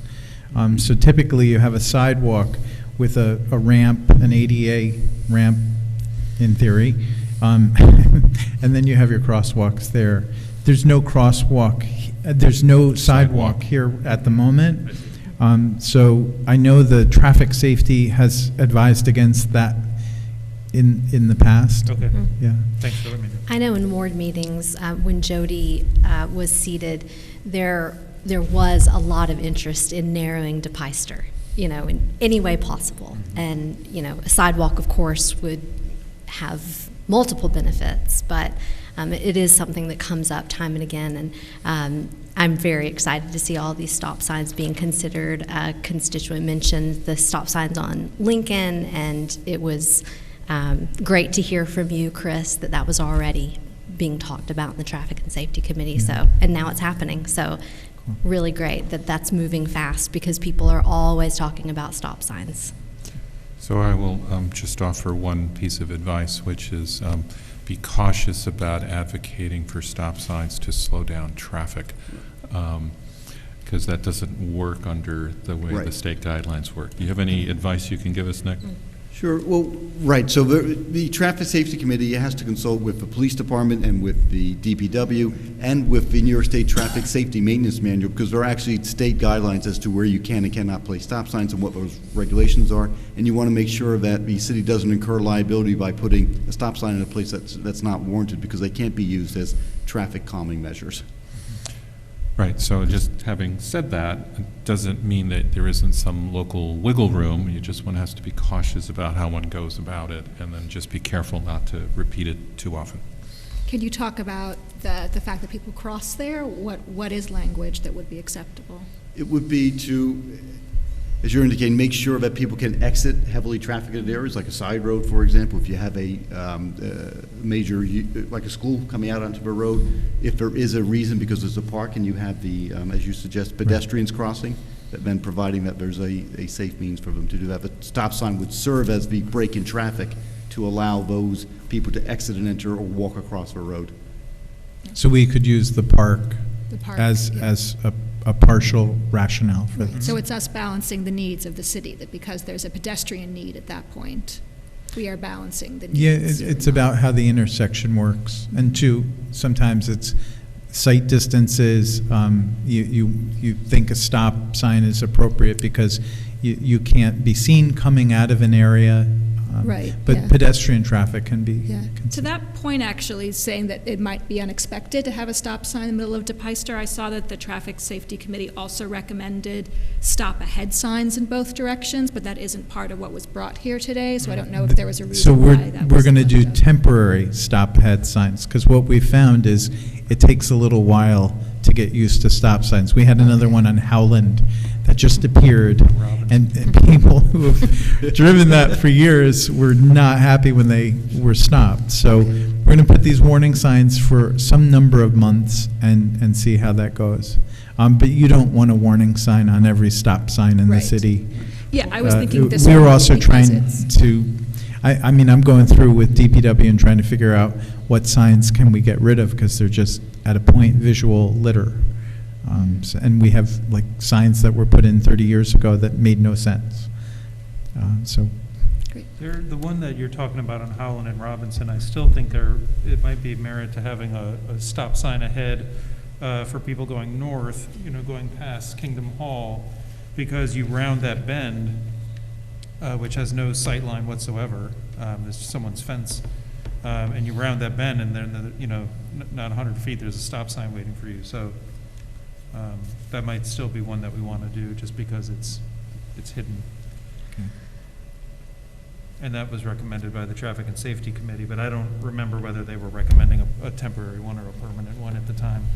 So typically you have a sidewalk with a ramp, an ADA ramp in theory, and then you have your crosswalks there. There's no crosswalk, there's no sidewalk here at the moment. So I know the traffic safety has advised against that in the past. Okay. Yeah. Thanks for letting me know. I know in ward meetings, when Jody was seated, there was a lot of interest in narrowing DePeyster, you know, in any way possible. And, you know, a sidewalk, of course, would have multiple benefits, but it is something that comes up time and again. And I'm very excited to see all these stop signs being considered. A constituent mentioned the stop signs on Lincoln, and it was great to hear from you, Chris, that was already being talked about in the Traffic and Safety Committee. So, and now it's happening. So really great that that's moving fast because people are always talking about stop signs. So I will just offer one piece of advice, which is be cautious about advocating for stop signs to slow down traffic, because that doesn't work under the way the state guidelines work. Do you have any advice you can give us, Nick? Sure. Well, right. So the Traffic Safety Committee has to consult with the police department and with the DPW and with the New York State Traffic Safety Maintenance Manual, because there are actually state guidelines as to where you can and cannot place stop signs and what those regulations are. And you want to make sure that the city doesn't incur liability by putting a stop sign in a place that's not warranted, because they can't be used as traffic calming measures. Right, so just having said that, it doesn't mean that there isn't some local wiggle room. You just one has to be cautious about how one goes about it, and then just be careful not to repeat it too often. Can you talk about the fact that people cross there? What is language that would be acceptable? It would be to, as you're indicating, make sure that people can exit heavily trafficked areas, like a side road, for example. If you have a major, like a school coming out onto the road, if there is a reason because there's a park and you have the, as you suggest, pedestrians crossing, then providing that there's a safe means for them to do that. The stop sign would serve as the break in traffic to allow those people to exit and enter or walk across the road. So we could use the park, as a partial rationale for this. So it's us balancing the needs of the city, that because there's a pedestrian need at that point, we are balancing the needs. Yeah, it's about how the intersection works. And two, sometimes it's sight distances. You think a stop sign is appropriate because you can't be seen coming out of an area. Right, But yeah. pedestrian traffic can be. Yeah. To that point, actually, saying that it might be unexpected to have a stop sign in the middle of DePeyster, I saw that the Traffic Safety Committee also recommended stop ahead signs in both directions, but that isn't part of what was brought here today, so I don't know if there was a reason So why that we're going to wasn't do left out. temporary stop ahead signs, because what we found is it takes a little while to get used to stop signs. We had another one on Howland that just appeared, and people who have driven that for years were not happy when they were stopped. So we're going to put these warning signs for some number of months and see how that goes. But you don't want a warning sign on every stop sign in the Right. city. Yeah, I was thinking this We were one also because trying it's- to, I mean, I'm going through with DPW and trying to figure out what signs can we get rid of, because they're just, at a point, visual litter. And we have, like, signs that were put in 30 years ago that made no sense. So, The one that you're talking about on Howland and Robinson, I still think it might be merit to having a stop sign ahead for people going north, going past Kingdom Hall, because you round that bend, which has no sight line whatsoever. There's someone's fence, and you round that bend, and then, not 100 feet, there's a stop sign waiting for you. So that might still be one that we want to do, just because it's hidden. okay. And that was recommended by the Traffic and Safety Committee, but I don't remember whether they were recommending a temporary one or a permanent one at the time.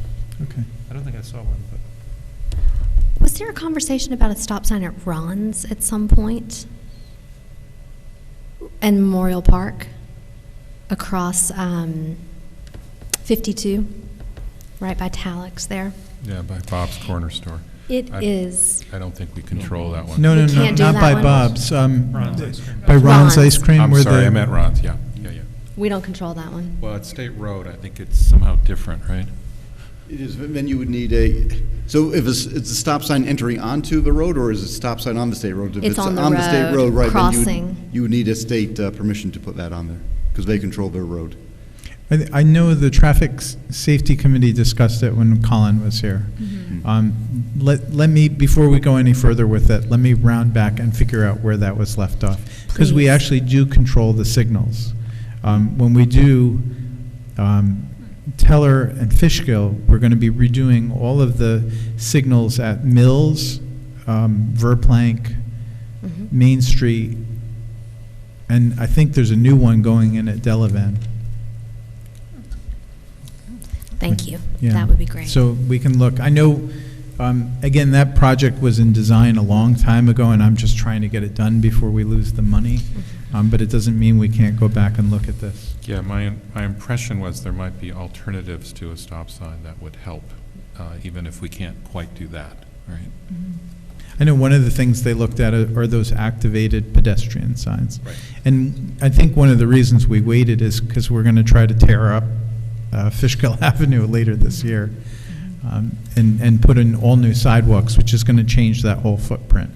Okay. I don't think I saw one, but. Was there a conversation about a stop sign at Ron's at some point? And Memorial Park? Across 52? Right by Talix there? Yeah, by Bob's Corner Store. It is. I don't think we control that one. No, We no, no, can't do not that by one? Bob's. Ron's Ice Cream. By Ron's Ron's. Ice Cream. I'm where sorry, the- I meant Ron's, yeah. We don't control that one. Well, it's State Road, I think it's somehow different, right? It is, then you would need so if it's a stop sign entering onto the road, or is it a stop sign on the state road? If It's on the state road, right, then crossing. you would need a state permission to put that on there, because they control their road. I know the Traffic Safety Committee discussed it when Colin was here. Let me, before we go any further with it, let me round back and figure out where that was left off. Because we Please. actually do control the signals. When we do Teller and Fishkill, we're going to be redoing all of the signals at Mills, Verplank, Main Street, and I think there's a new one going in at Delavan. Thank you. Yeah. That would be great. So we can look. I know, again, that project was in design a long time ago, and I'm just trying to get it done before we lose the money. But it doesn't mean we can't go back and look at this. Yeah, my impression was there might be alternatives to a stop sign that would help, even if we can't quite do that, right? I know one of the things they looked at are those activated pedestrian signs. Right. And I think one of the reasons we waited is because we're going to try to tear up Fishkill Avenue later this year and put in all new sidewalks, which is going to change that whole footprint.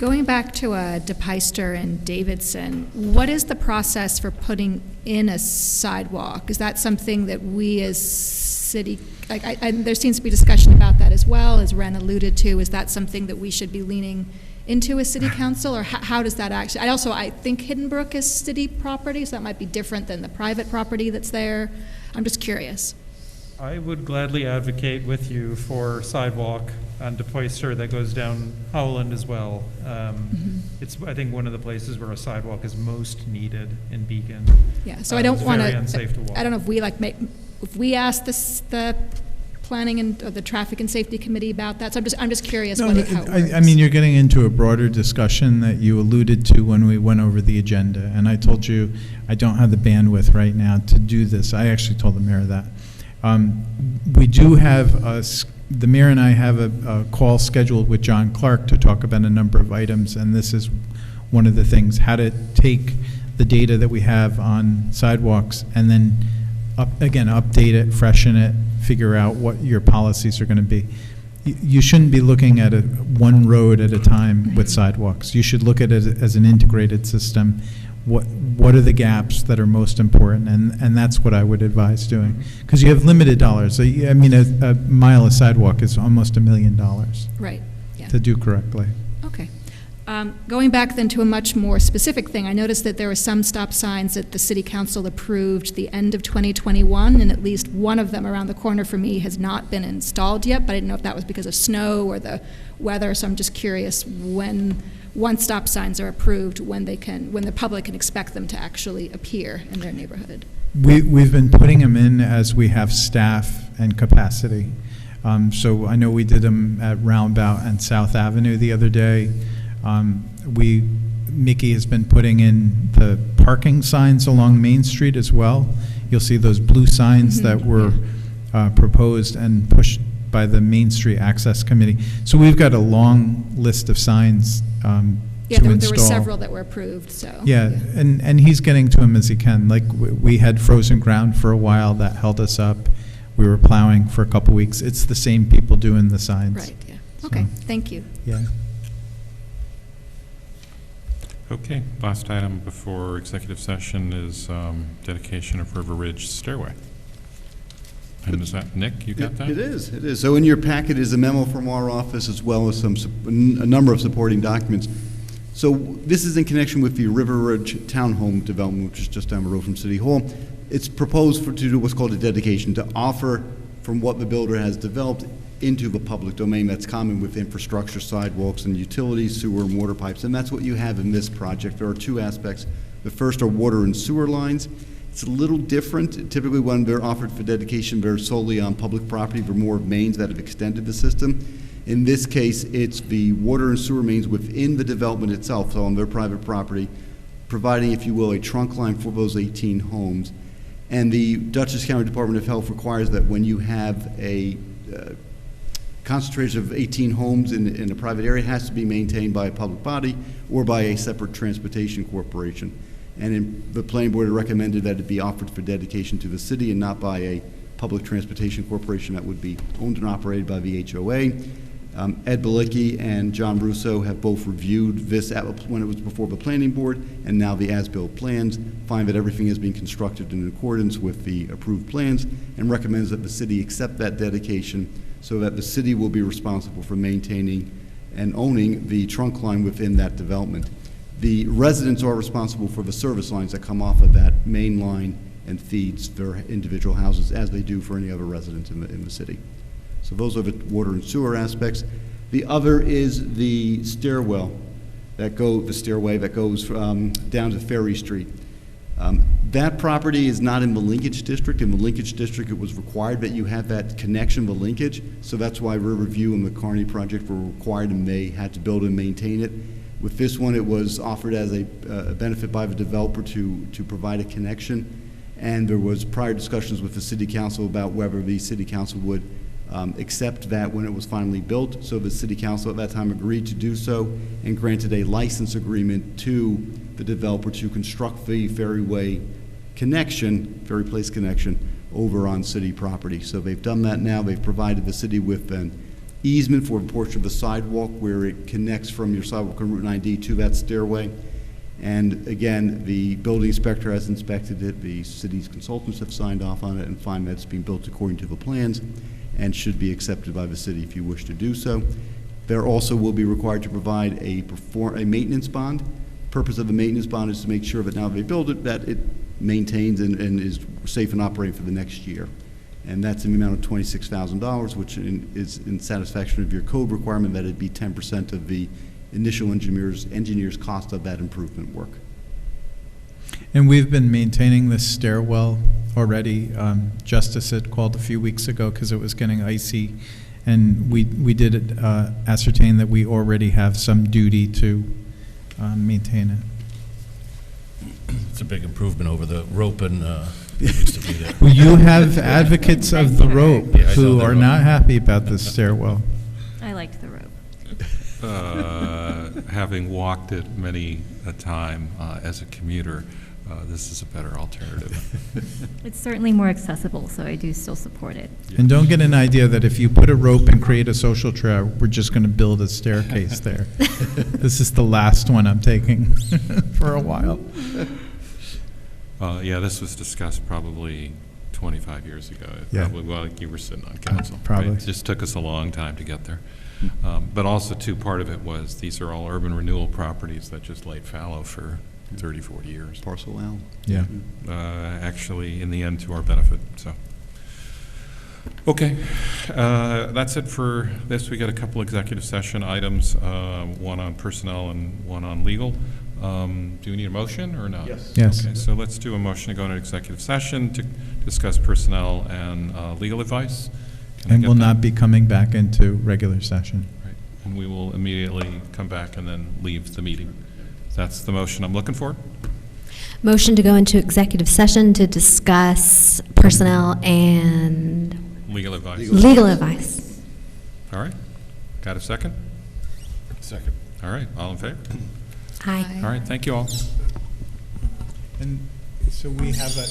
Going back to DePeister and Davidson, what is the process for putting in a sidewalk? Is that something that we as city, there seems to be discussion about that as well, as Ren alluded to. Is that something that we should be leaning into as city council, or how does that actually? I think Hidden Brook is city property, so that might be different than the private property that's there. I'm just curious. I would gladly advocate with you for sidewalk on DePeister that goes down Howland as well. It's, I think, one of the places where a sidewalk is most needed in Beacon. Yeah, so I don't want to. It's very unsafe to walk. I don't know if we if we ask the planning and or the traffic and safety committee about that. So I'm just curious how it works. I mean, you're getting into a broader discussion that you alluded to when we went over the agenda, and I told you I don't have the bandwidth right now to do this. I actually told the mayor that. We do have the mayor and I have a call scheduled with John Clark to talk about a number of items, and this is one of the things: how to take the data that we have on sidewalks and then update it, freshen it, figure out what your policies are going to be. You shouldn't be looking at one road at a time with sidewalks. You should look at it as an integrated system. What are the gaps that are most important, and that's what I would advise doing, because you have limited dollars. I mean, a mile of sidewalk is almost $1 million. Right. Yeah. To do correctly. Okay. Going back then to a much more specific thing, I noticed that there were some stop signs that the city council approved the end of 2021, and at least one of them around the corner for me has not been installed yet, but I didn't know if that was because of snow or the weather, so I'm just curious once stop signs are approved, when the public can expect them to actually appear in their neighborhood. We've been putting them in as we have staff and capacity. So I know we did them at Roundabout and South Avenue the other day. Mickey has been putting in the parking signs along Main Street as well. You'll see those blue signs that were proposed and pushed by the Main Street Access Committee. So we've got a long list of signs to install. There were several that were approved, so. Yeah. And he's getting to them as he can. Like, we had frozen ground for a while that held us up. We were plowing for a couple weeks. It's the same people doing the signs. Right, yeah. Okay, thank you. Yeah. Okay, last item before executive session is dedication of River Ridge Stairway. And is that, Nick, you got that? It is. So in your packet is a memo from our office as well as a number of supporting documents. So this is in connection with the River Ridge Townhome development, which is just down the road from City Hall. It's proposed to do what's called a dedication, to offer from what the builder has developed into the public domain. That's common with infrastructure, sidewalks, and utilities, sewer and water pipes, and that's what you have in this project. There are two aspects. The first are water and sewer lines. It's a little different. Typically when they're offered for dedication, they're solely on public property. They're more mains that have extended the system. In this case, it's the water and sewer mains within the development itself, so on their private property, providing, if you will, a trunk line for those 18 homes. And the Dutchess County Department of Health requires that when you have a concentration of 18 homes in a private area, it has to be maintained by a public body or by a separate transportation corporation. And the planning board recommended that it be offered for dedication to the city and not by a public transportation corporation that would be owned and operated by the HOA. Ed Balicki and John Russo have both reviewed this when it was before the planning board, and now the as-built plans find that everything is being constructed in accordance with the approved plans, and recommends that the city accept that dedication so that the city will be responsible for maintaining and owning the trunk line within that development. The residents are responsible for the service lines that come off of that main line and feeds their individual houses, as they do for any other residents in the city. So those are the water and sewer aspects. The other is the stairway that goes down to Ferry Street. That property is not in the linkage district. In the linkage district, it was required that you have that connection, the linkage. So that's why Riverview and the Kearney project were required, and they had to build and maintain it. With this one, it was offered as a benefit by the developer to provide a connection. And there was prior discussions with the city council about whether the city council would accept that when it was finally built. So the city council at that time agreed to do so and granted a license agreement to the developer to construct the ferry place connection over on city property. So they've done that now. They've provided the city with an easement for a portion of the sidewalk where it connects from your sidewalk on Route 9D to that stairway. And again, the building inspector has inspected it, the city's consultants have signed off on it and find that it's being built according to the plans and should be accepted by the city if you wish to do so. There also will be required to provide a maintenance bond. Purpose of the maintenance bond is to make sure that now they build it, that it maintains and is safe and operating for the next year. And that's in the amount of $26,000, which is in satisfaction of your code requirement that it be 10% of the initial engineer's cost of that improvement work. And we've been maintaining this stairwell already. Justice had called a few weeks ago because it was getting icy, and we did ascertain that we already have some duty to maintain it. It's a big improvement over the rope and that used to be there. Well, you have advocates of the rope Yeah, I know who the are rope. not happy about this stairwell. I liked the rope. Having walked it many a time as a commuter, this is a better alternative. It's certainly more accessible, so I do still support it. And don't get an idea that if you put a rope and create a social trail, we're just going to build a staircase there. This is the last one I'm taking for a while. Yeah, this was discussed probably 25 years ago. Yeah. Probably while you were sitting on council. Probably. Right? It just took us a long time to get there. But also, too, part of it was these are all urban renewal properties that just laid fallow for 30, 40 years. Parcel L. Yeah. Actually, in the end, to our benefit, so. Okay, that's it for this. We got a couple executive session items, one on personnel and one on legal. Do we need a motion or not? Yes. Yes. Okay, so let's do a motion to go into executive session to discuss personnel and legal advice. Can I And get will that? not be coming back into regular session. Right. And we will immediately come back and then leave the meeting. That's the motion I'm looking for. Motion to go into executive session to discuss personnel and Legal advice. legal advice. All right. Got a second? Second. All right. All in favor? Aye. All right. Thank you all. And so we have a